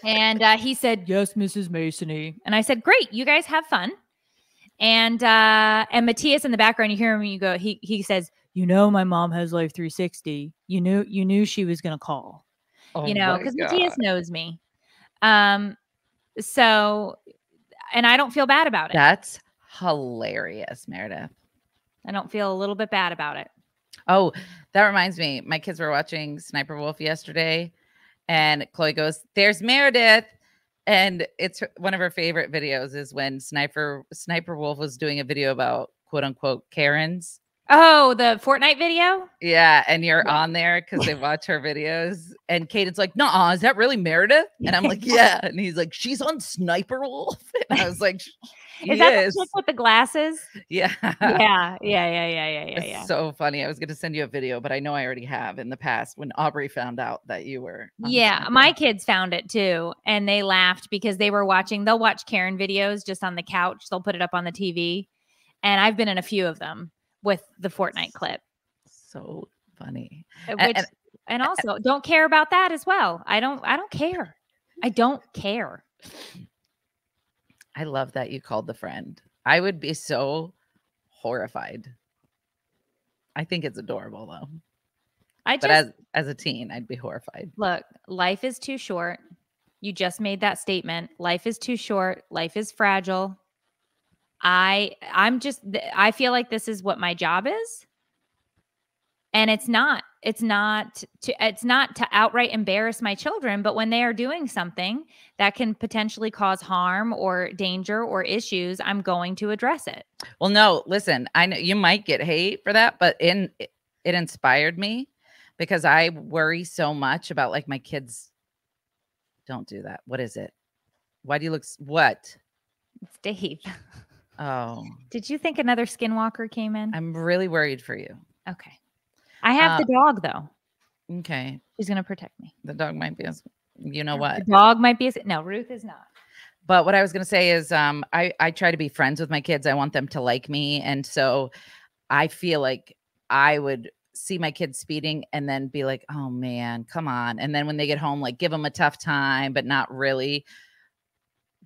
And he said, yes, Mrs. Masony. And I said, great, you guys have fun. And Matthias in the background, you hear him, you go, he says, my mom has Life 360. You knew she was going to call, Oh because Matthias knows me. So, and I don't feel bad about it. That's hilarious, Meredith. I don't feel a little bit bad about it. Oh, that reminds me. My kids were watching Sniper Wolf yesterday and Chloe goes, there's Meredith. And it's one of her favorite videos is when Sniper Wolf was doing a video about quote unquote Karens. Oh, the Fortnite video? Yeah. And you're on there because they watch her videos. And Caden's like, no, is that really Meredith? And I'm like, yeah. And he's like, she's on Sniper Wolf. And I was like, is that the chick with the glasses? Yeah. Yeah. It's so funny. I was going to send you a video, but I know I already have in the past when Aubrey found out that you were. Yeah. My kids found it too. And they laughed because they'll watch Karen videos just on the couch. They'll put it up on the TV. And I've been in a few of them with the Fortnite clip. So funny. And also don't care about that as well. I don't care. I don't care. I love that you called the friend. I would be so horrified. I think it's adorable though. But as a teen, I'd be horrified. Look, life is too short. You just made that statement. Life is too short. Life is fragile. I feel like this is what my job is. And it's not to outright embarrass my children, but when they are doing something that can potentially cause harm or danger or issues, I'm going to address it. Well, no, listen, I know you might get hate for that, but it inspired me because I worry so much about like my kids. Don't do that. What is it? Why do you look? What? It's Dave. Oh. Did you think another skinwalker came in? I'm really worried for you. Okay. I have the dog though. Okay. She's going to protect me. The dog might be, you know what? The dog might be, no, Ruth is not. But what I was going to say is I try to be friends with my kids. I want them to like me. And so I feel like I would see my kids speeding and then be like, oh man, come on. And then when they get home, like give them a tough time, but not really.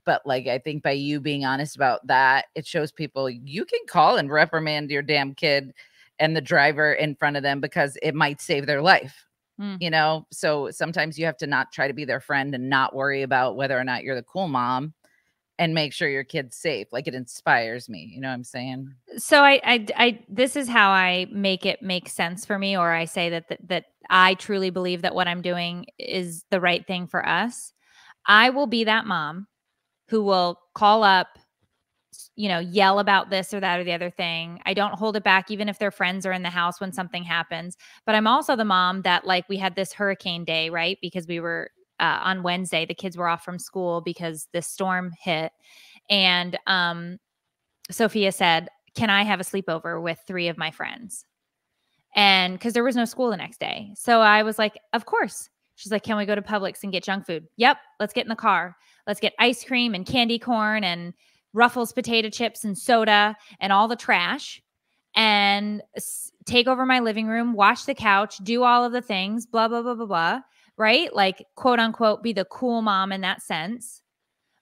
But like, I think by you being honest about that, it shows people you can call and reprimand your damn kid and the driver in front of them because it might save their life. Mm. you know? So sometimes you have to not try to be their friend and not worry about whether or not you're the cool mom and make sure your kid's safe. Like, it inspires me. You know what I'm saying? So this is how I make it make sense for me, or I say that I truly believe that what I'm doing is the right thing for us. I will be that mom who will call up, yell about this or that or the other thing. I don't hold it back, even if their friends are in the house when something happens. But I'm also the mom that, like, we had this hurricane day, right? Because we were on Wednesday, the kids were off from school because this storm hit. And Sophia said, "Can I have a sleepover with 3 of my friends?" And because there was no school the next day. So I was like, of course. She's like, "Can we go to Publix and get junk food?" Yep. Let's get in the car. Let's get ice cream and candy corn and Ruffles potato chips and soda and all the trash, and take over my living room, wash the couch, do all of the things, blah, blah, blah, blah, blah. Right? Like, quote unquote, be the cool mom in that sense.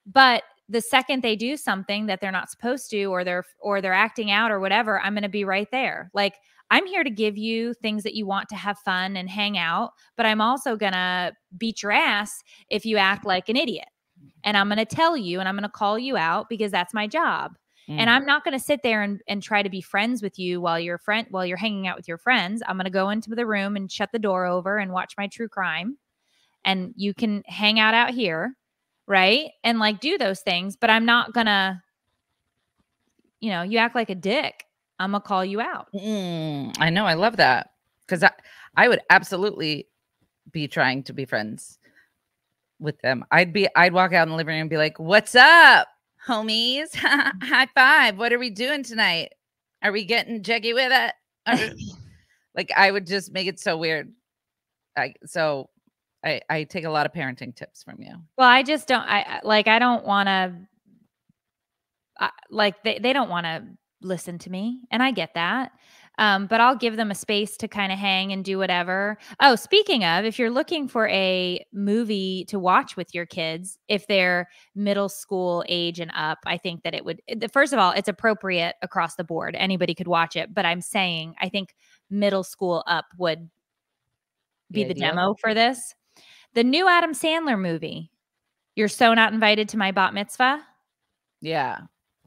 But the second they do something that they're not supposed to, or they're acting out or whatever, I'm going to be right there. Like, I'm here to give you things that you want to have fun and hang out, but I'm also going to beat your ass if you act like an idiot. And I'm going to tell you, and I'm going to call you out, because that's my job. And I'm not going to sit there and try to be friends with you while you're hanging out with your friends. I'm going to go into the room and shut the door over and watch my true crime. And you can hang out here. Right. And like, do those things, but I'm not gonna, you act like a dick, I'm gonna call you out. I know. I love that. Because I would absolutely be trying to be friends with them. I'd walk out in the living room and be like, "What's up, homies? High five. What are we doing tonight? Are we getting jiggy with it?" Like, I would just make it so weird. I take a lot of parenting tips from you. Well, I just don't. I don't want to. They don't want to listen to me, and I get that. But I'll give them a space to kind of hang and do whatever. Oh, speaking of, if you're looking for a movie to watch with your kids, if they're middle school age and up, I think that first of all, it's appropriate across the board. Anybody could watch it. But I'm saying, I think middle school up would be the demo for this. The new Adam Sandler movie, You're So Not Invited to My Bat Mitzvah. Yeah,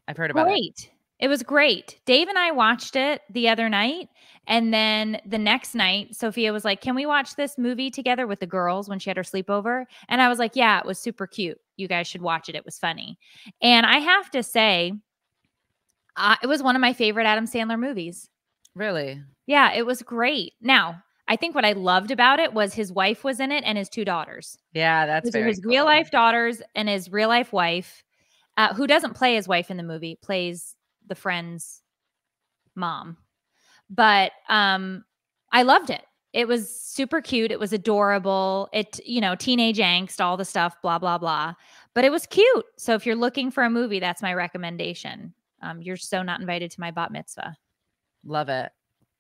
I've heard about it. It was great. Dave and I watched it the other night. And then the next night, Sophia was like, "Can we watch this movie together with the girls?" when she had her sleepover. And I was like, "Yeah, it was super cute. You guys should watch it. It was funny." And I have to say, it was one of my favorite Adam Sandler movies. Really? Yeah, it was great. Now, I think what I loved about it was his wife was in it and his 2 daughters. Yeah, that's his cool. real life daughters and his real life wife, who doesn't play his wife in the movie, plays the friend's mom. But I loved it. It was super cute. It was adorable. Teenage angst, all the stuff, blah, blah, blah. But it was cute. So if you're looking for a movie, that's my recommendation. You're So Not Invited to My Bat Mitzvah. Love it.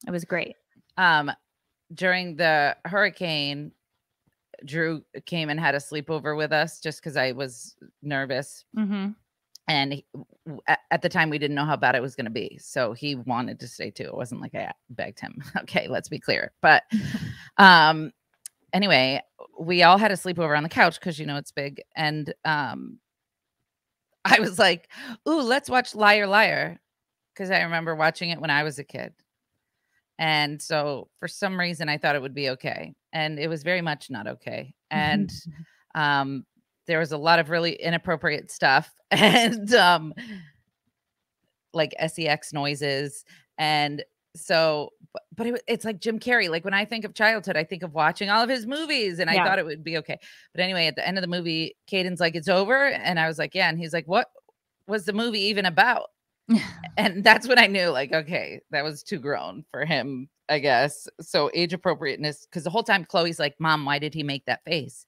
It was great. During the hurricane, Drew came and had a sleepover with us just because I was nervous. Mm-hmm. And at the time, we didn't know how bad it was going to be. So he wanted to stay too. It wasn't like I begged him. Okay, let's be clear. But anyway, we all had a sleepover on the couch because, it's big. And I was like, "Ooh, let's watch Liar Liar," because I remember watching it when I was a kid. And so for some reason, I thought it would be okay. And it was very much not okay. And there was a lot of really inappropriate stuff and like sex noises. And so, but it's like Jim Carrey. Like, when I think of childhood, I think of watching all of his movies, and I thought it would be okay. But anyway, at the end of the movie, Caden's like, "It's over." And I was like, "Yeah." And he's like, "What was the movie even about?" And that's when I knew, like, okay, that was too grown for him, I guess. So age appropriateness, because the whole time Chloe's like, "Mom, why did he make that face?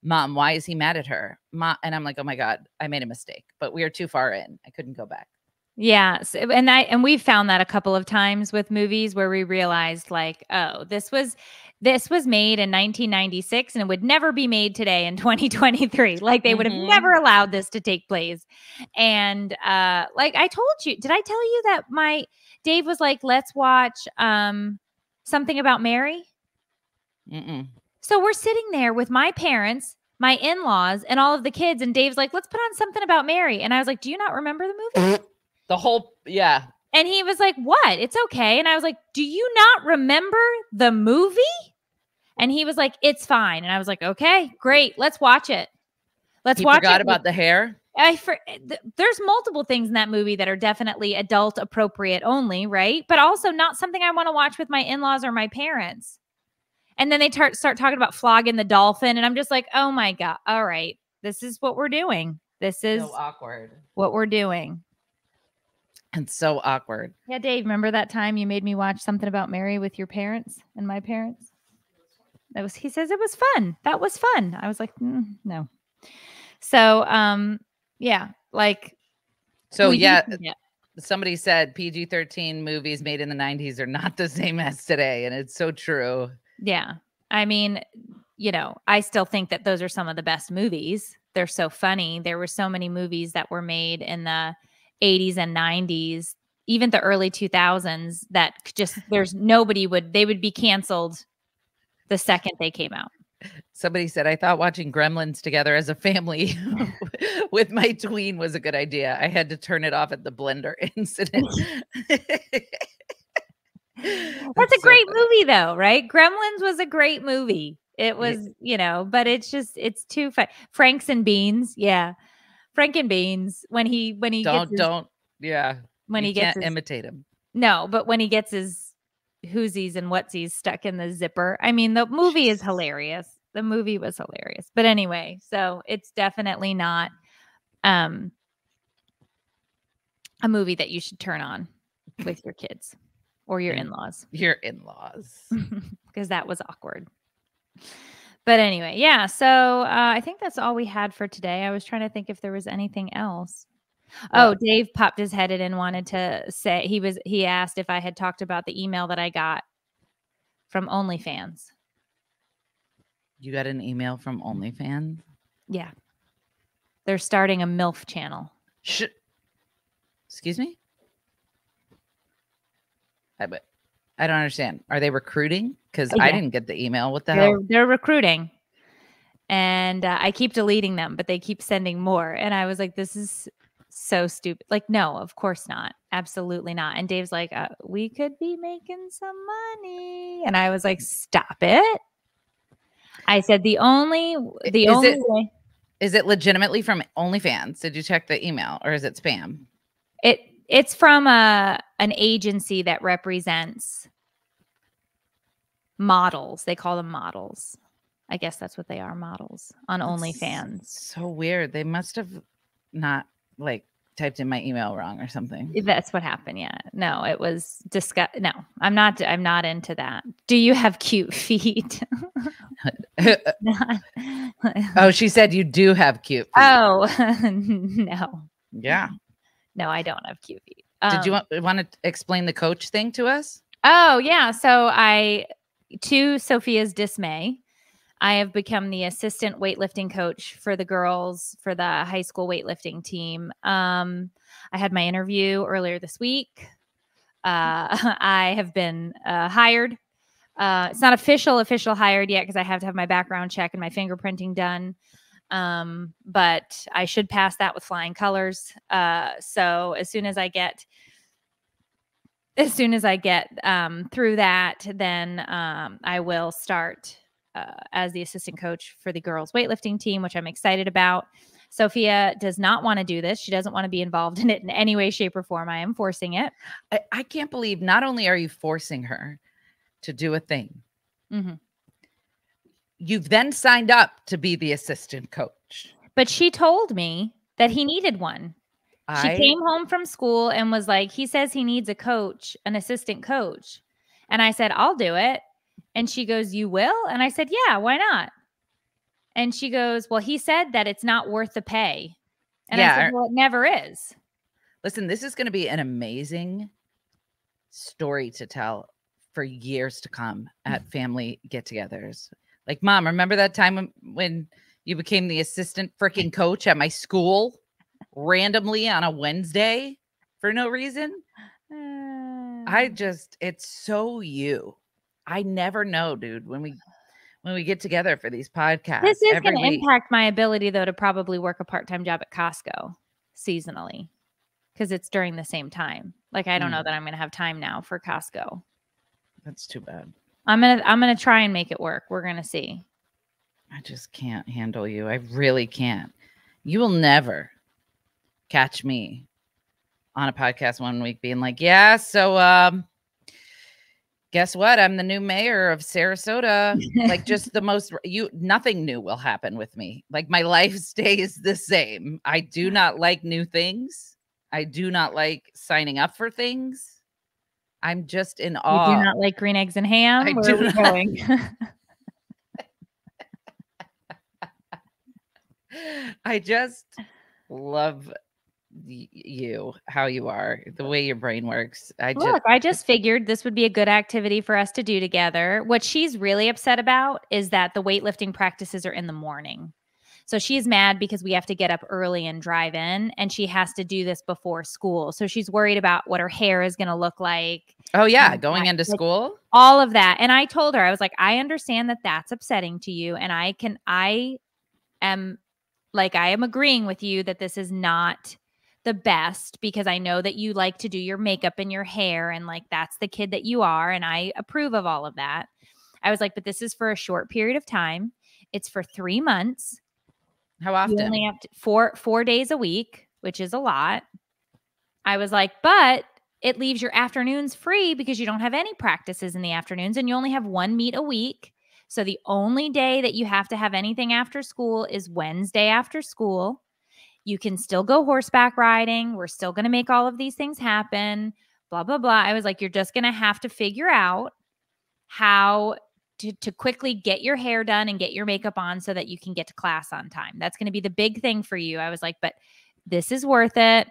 Mom, why is he mad at her?" And I'm like, "Oh my God, I made a mistake." But we are too far in. I couldn't go back. Yeah. And we've found that a couple of times with movies where we realized, like, oh, this was made in 1996 and it would never be made today in 2023. Like, they would have never allowed this to take place. And like I told you, did I tell you that Dave was like, "Let's watch Something About Mary"? Mm-mm. So we're sitting there with my parents, my in-laws, and all of the kids. And Dave's like, let's put on something about Mary. And I was like, do you not remember the movie? The whole, yeah. And he was like, what? It's okay. And I was like, do you not remember the movie? And he was like, it's fine. And I was like, okay, great. Let's watch it. Let's He watch forgot it. about the hair. There's multiple things in that movie that are definitely adult appropriate only, right? But also not something I want to watch with my in-laws or my parents. And then they start talking about flogging the dolphin. And I'm just like, oh my God. All right. This is what we're doing. This is So awkward. what we're doing. And so awkward. Yeah, Dave, remember that time you made me watch something about Mary with your parents and my parents? He says it was fun. That was fun. I was like, no. So, yeah, like. So yeah, somebody said PG-13 movies made in the 90s are not the same as today. And it's so true. Yeah. I mean, I still think that those are some of the best movies. They're so funny. There were so many movies that were made in the 80s and 90s, even the early 2000s that just they would be canceled the second they came out. Somebody said, I thought watching Gremlins together as a family with my tween was a good idea. I had to turn it off at the blender incident. That's a great movie though, right? Gremlins was a great movie. It was, but it's too fun. Franks and Beans. Yeah. Frank and Beans when he when he can't imitate him. No, but when he gets his whoosies and whatsies stuck in the zipper. I mean, the movie is hilarious. The movie was hilarious. But anyway, so it's definitely not a movie that you should turn on with your kids or your in-laws. Your in-laws. Because that was awkward. But anyway, yeah. So I think that's all we had for today. I was trying to think if there was anything else. Oh, Dave popped his head in and wanted to say he asked if I had talked about the email that I got from OnlyFans. You got an email from OnlyFans? Yeah. They're starting a MILF channel. Excuse me? I don't understand. Are they recruiting? Because I didn't get the email. What the hell? They're recruiting. And I keep deleting them, but they keep sending more. And I was like, this is so stupid. Like, no, of course not. Absolutely not. And Dave's like, we could be making some money. And I was like, stop it. I said the only way. Is it legitimately from OnlyFans? Did you check the email or is it spam? It's from an agency that represents models. They call them models. I guess that's what they are, models on OnlyFans. So weird. They must have not typed in my email wrong or something. That's what happened. Yeah. No, it was No, I'm not into that. Do you have cute feet? Oh, she said you do have cute feet. Oh, no. Yeah. No, I don't have cute feet. Did you want to explain the coach thing to us? Oh, yeah. So to Sophia's dismay, I have become the assistant weightlifting coach for the girls for the high school weightlifting team. I had my interview earlier this week. I have been hired. It's not official hired yet because I have to have my background check and my fingerprinting done. But I should pass that with flying colors. So as soon as I get through that, then I will start as the assistant coach for the girls weightlifting team, which I'm excited about. Sophia does not want to do this. She doesn't want to be involved in it in any way, shape, or form. I am forcing it. I can't believe not only are you forcing her to do a thing, you've then signed up to be the assistant coach. But she told me that he needed one. She came home from school and was like, he says he needs a coach, an assistant coach. And I said, I'll do it. And she goes, you will? And I said, yeah, why not? And she goes, well, he said that it's not worth the pay. And I said, well, it never is. Listen, this is going to be an amazing story to tell for years to come at family get-togethers. Like, Mom, remember that time when you became the assistant freaking coach at my school randomly on a Wednesday for no reason? It's so you. I never know, dude. When when we get together for these podcasts. This is every going to week. impact my ability, though, to probably work a part-time job at Costco seasonally because it's during the same time. Like, I don't know that I'm going to have time now for Costco. That's too bad. I'm gonna try and make it work. We're gonna see. I just can't handle you. I really can't. You will never catch me on a podcast one week being like, yeah, so guess what? I'm the new mayor of Sarasota. Like, just the most nothing new will happen with me. Like, my life stays the same. I do not like new things. I do not like signing up for things. I'm just in awe. You do not like green eggs and ham? Where are we going? I just love you, how you are, the way your brain works. I just figured this would be a good activity for us to do together. What she's really upset about is that the weightlifting practices are in the morning. So she's mad because we have to get up early and drive in, and she has to do this before school. So she's worried about what her hair is going to look like. Oh, yeah. Going into school. All of that. And I told her, I was like, I understand that that's upsetting to you. And I am agreeing with you that this is not the best because I know that you like to do your makeup and your hair. And like, that's the kid that you are. And I approve of all of that. I was like, but this is for a short period of time. It's for 3 months. How often? You only have to, 4 days a week, which is a lot. I was like, but it leaves your afternoons free because you don't have any practices in the afternoons and you only have 1 meet a week. So the only day that you have to have anything after school is Wednesday after school. You can still go horseback riding. We're still going to make all of these things happen, blah, blah, blah. I was like, you're just going to have to figure out how to quickly get your hair done and get your makeup on so that you can get to class on time. That's going to be the big thing for you. I was like, but this is worth it.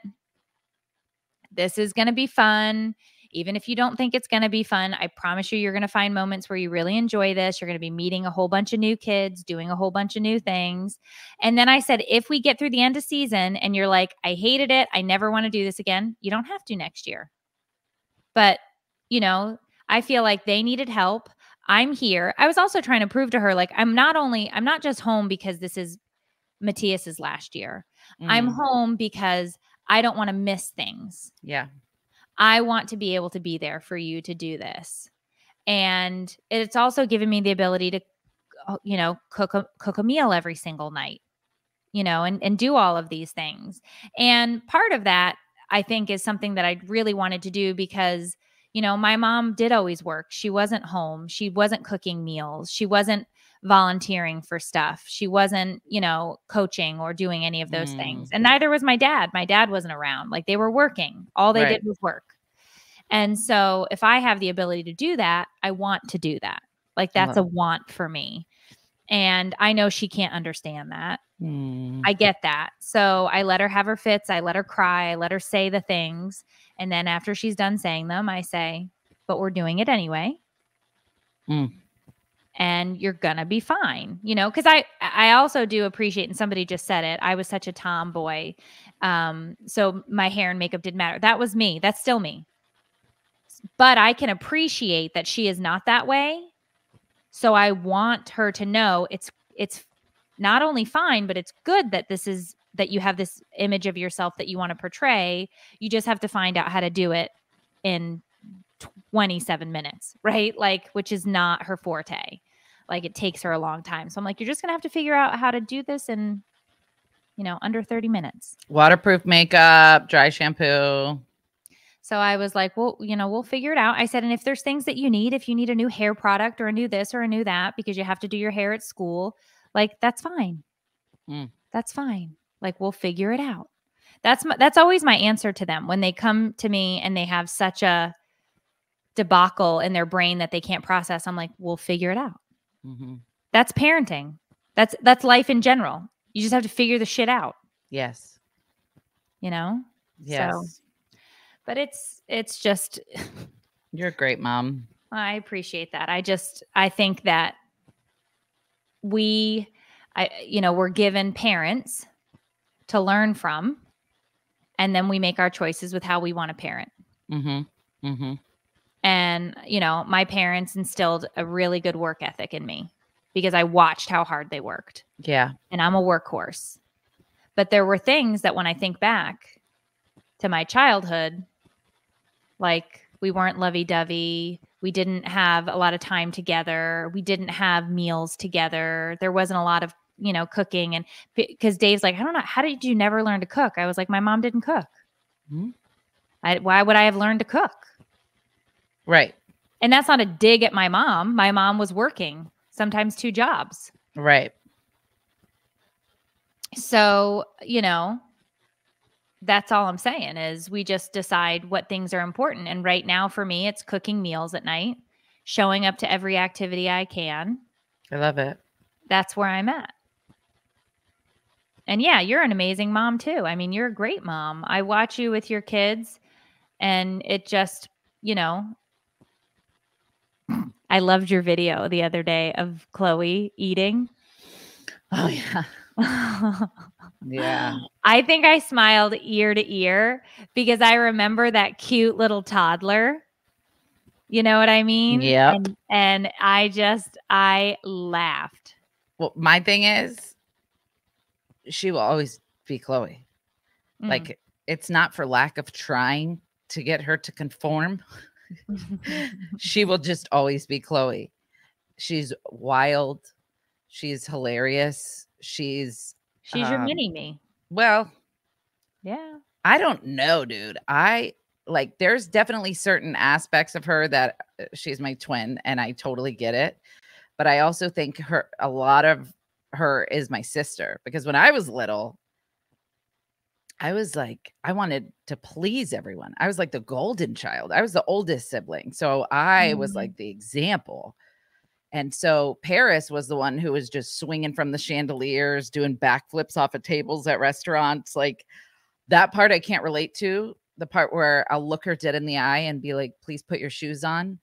This is going to be fun. Even if you don't think it's going to be fun, I promise you're going to find moments where you really enjoy this. You're going to be meeting a whole bunch of new kids, doing a whole bunch of new things. And then I said, if we get through the end of season and you're like, I hated it, I never want to do this again, you don't have to next year. But, I feel like they needed help. I'm here. I was also trying to prove to her, like, I'm not just home because this is Matthias's last year. I'm home because I don't want to miss things. Yeah. I want to be able to be there for you to do this. And it's also given me the ability to, cook a meal every single night, and do all of these things. And part of that, I think, is something that I really wanted to do because, my mom did always work. She wasn't home. She wasn't cooking meals. She wasn't volunteering for stuff. She wasn't, coaching or doing any of those things. And neither was my dad. My dad wasn't around. Like, they were working. All they did was work. And so if I have the ability to do that, I want to do that. Like, that's a want for me. And I know she can't understand that. I get that. So I let her have her fits. I let her cry. I let her say the things. And then after she's done saying them, I say, but we're doing it anyway. And you're going to be fine, because I also do appreciate, and somebody just said it, I was such a tomboy. So my hair and makeup didn't matter. That was me. That's still me. But I can appreciate that she is not that way. So I want her to know it's not only fine, but it's good that that you have this image of yourself that you want to portray. You just have to find out how to do it in 27 minutes, right? Like, which is not her forte. Like, it takes her a long time. So I'm like, you're just going to have to figure out how to do this in, under 30 minutes. Waterproof makeup, dry shampoo. So I was like, well, we'll figure it out. I said, and if there's things that you need, if you need a new hair product or a new this or a new that, because you have to do your hair at school, like, that's fine. That's fine. Like, we'll figure it out. That's always my answer to them when they come to me and they have such a debacle in their brain that they can't process. I'm like, we'll figure it out. That's parenting. That's life in general. You just have to figure the shit out. Yes. Yes. So, but it's just. You're a great mom. I appreciate that. I think that we're given parents to learn from, and then we make our choices with how we want to parent. And, my parents instilled a really good work ethic in me. because I watched how hard they worked. Yeah. And I'm a workhorse. But there were things that when I think back to my childhood, like we weren't lovey-dovey. We didn't have a lot of time together. We didn't have meals together. There wasn't a lot of, cooking. And because Dave's like, I don't know, how did you never learn to cook? I was like, my mom didn't cook. Mm-hmm. Why would I have learned to cook? Right. And that's not a dig at my mom. My mom was working, sometimes 2 jobs. Right. So, that's all I'm saying is we just decide what things are important. And right now for me, it's cooking meals at night, showing up to every activity I can. I love it. That's where I'm at. And yeah, you're an amazing mom too. I mean, you're a great mom. I watch you with your kids and it just, I loved your video the other day of Chloe eating. Oh, yeah. Yeah. I think I smiled ear to ear because I remember that cute little toddler. You know what I mean? Yep. And I laughed. Well, my thing is, she will always be Chloe. Like, it's not for lack of trying to get her to conform. She will just always be Chloe. She's wild. She's hilarious. She's your mini me. Well, yeah. I don't know, dude. There's definitely certain aspects of her that she's my twin and I totally get it. But I also think a lot of her is my sister because when I was little, I was like, I wanted to please everyone. I was like the golden child. I was the oldest sibling. So I was like the example. And so Paris was the one who was just swinging from the chandeliers, doing backflips off of tables at restaurants. Like that part I can't relate to. The part where I'll look her dead in the eye and be like, please put your shoes on.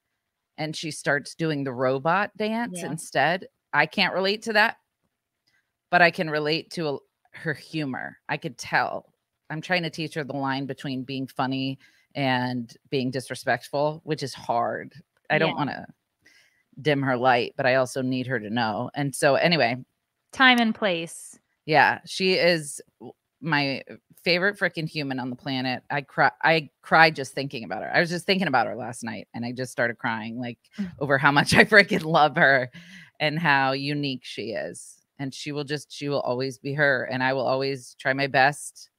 And she starts doing the robot dance instead. I can't relate to that. But I can relate to her humor. I could tell. I'm trying to teach her the line between being funny and being disrespectful, which is hard. I don't want to dim her light, but I also need her to know. And so anyway. Time and place. Yeah. She is my favorite freaking human on the planet. I cried just thinking about her. I was just thinking about her last night and I just started crying over how much I freaking love her and how unique she is. And she will always be her. And I will always try my best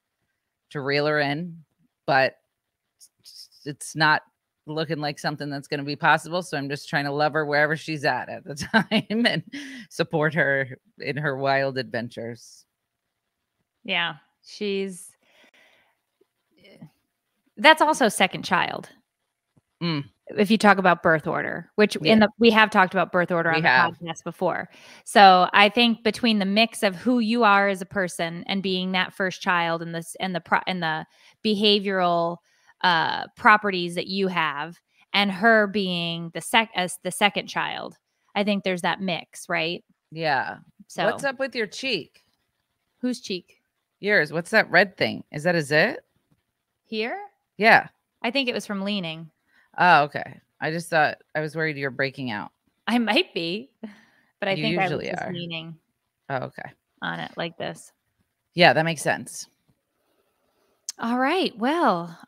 to reel her in, but it's not looking like something that's going to be possible. So I'm just trying to love her wherever she's at the time and support her in her wild adventures. Yeah. That's also second child. If you talk about birth order, which we have talked about birth order on the podcast before. So I think between the mix of who you are as a person and being that first child and the behavioral properties that you have and her being as the second child, I think there's that mix, right? Yeah. So what's up with your cheek? Whose cheek? Yours. What's that red thing? Is that a zit? Here? Yeah. I think it was from leaning. Oh, okay. I just thought I was worried you're breaking out. I might be, but I think usually I was are leaning. Oh, okay. On it like this. Yeah, that makes sense. All right. Well,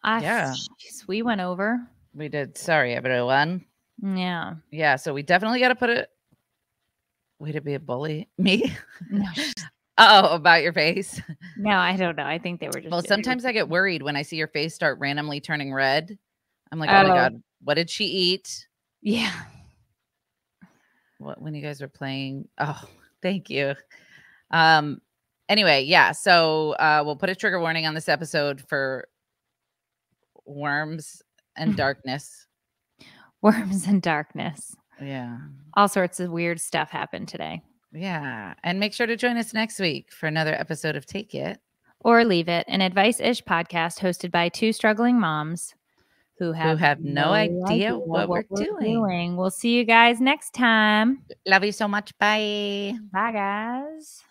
we went over. We did. Sorry, everyone. Yeah. Yeah. So we definitely got to put it. Way to be a bully. Me? No. Oh, about your face? No, I don't know. I think they were just. Well, sometimes I get worried when I see your face start randomly turning red. I'm like, oh my God, what did she eat? Yeah. When you guys were playing? Oh, thank you. Anyway, yeah. So we'll put a trigger warning on this episode for worms and darkness. Worms and darkness. Yeah. All sorts of weird stuff happened today. Yeah. And make sure to join us next week for another episode of Take It or Leave It, an advice-ish podcast hosted by 2 struggling moms who have no idea what we're doing. We'll see you guys next time. Love you so much. Bye. Bye, guys.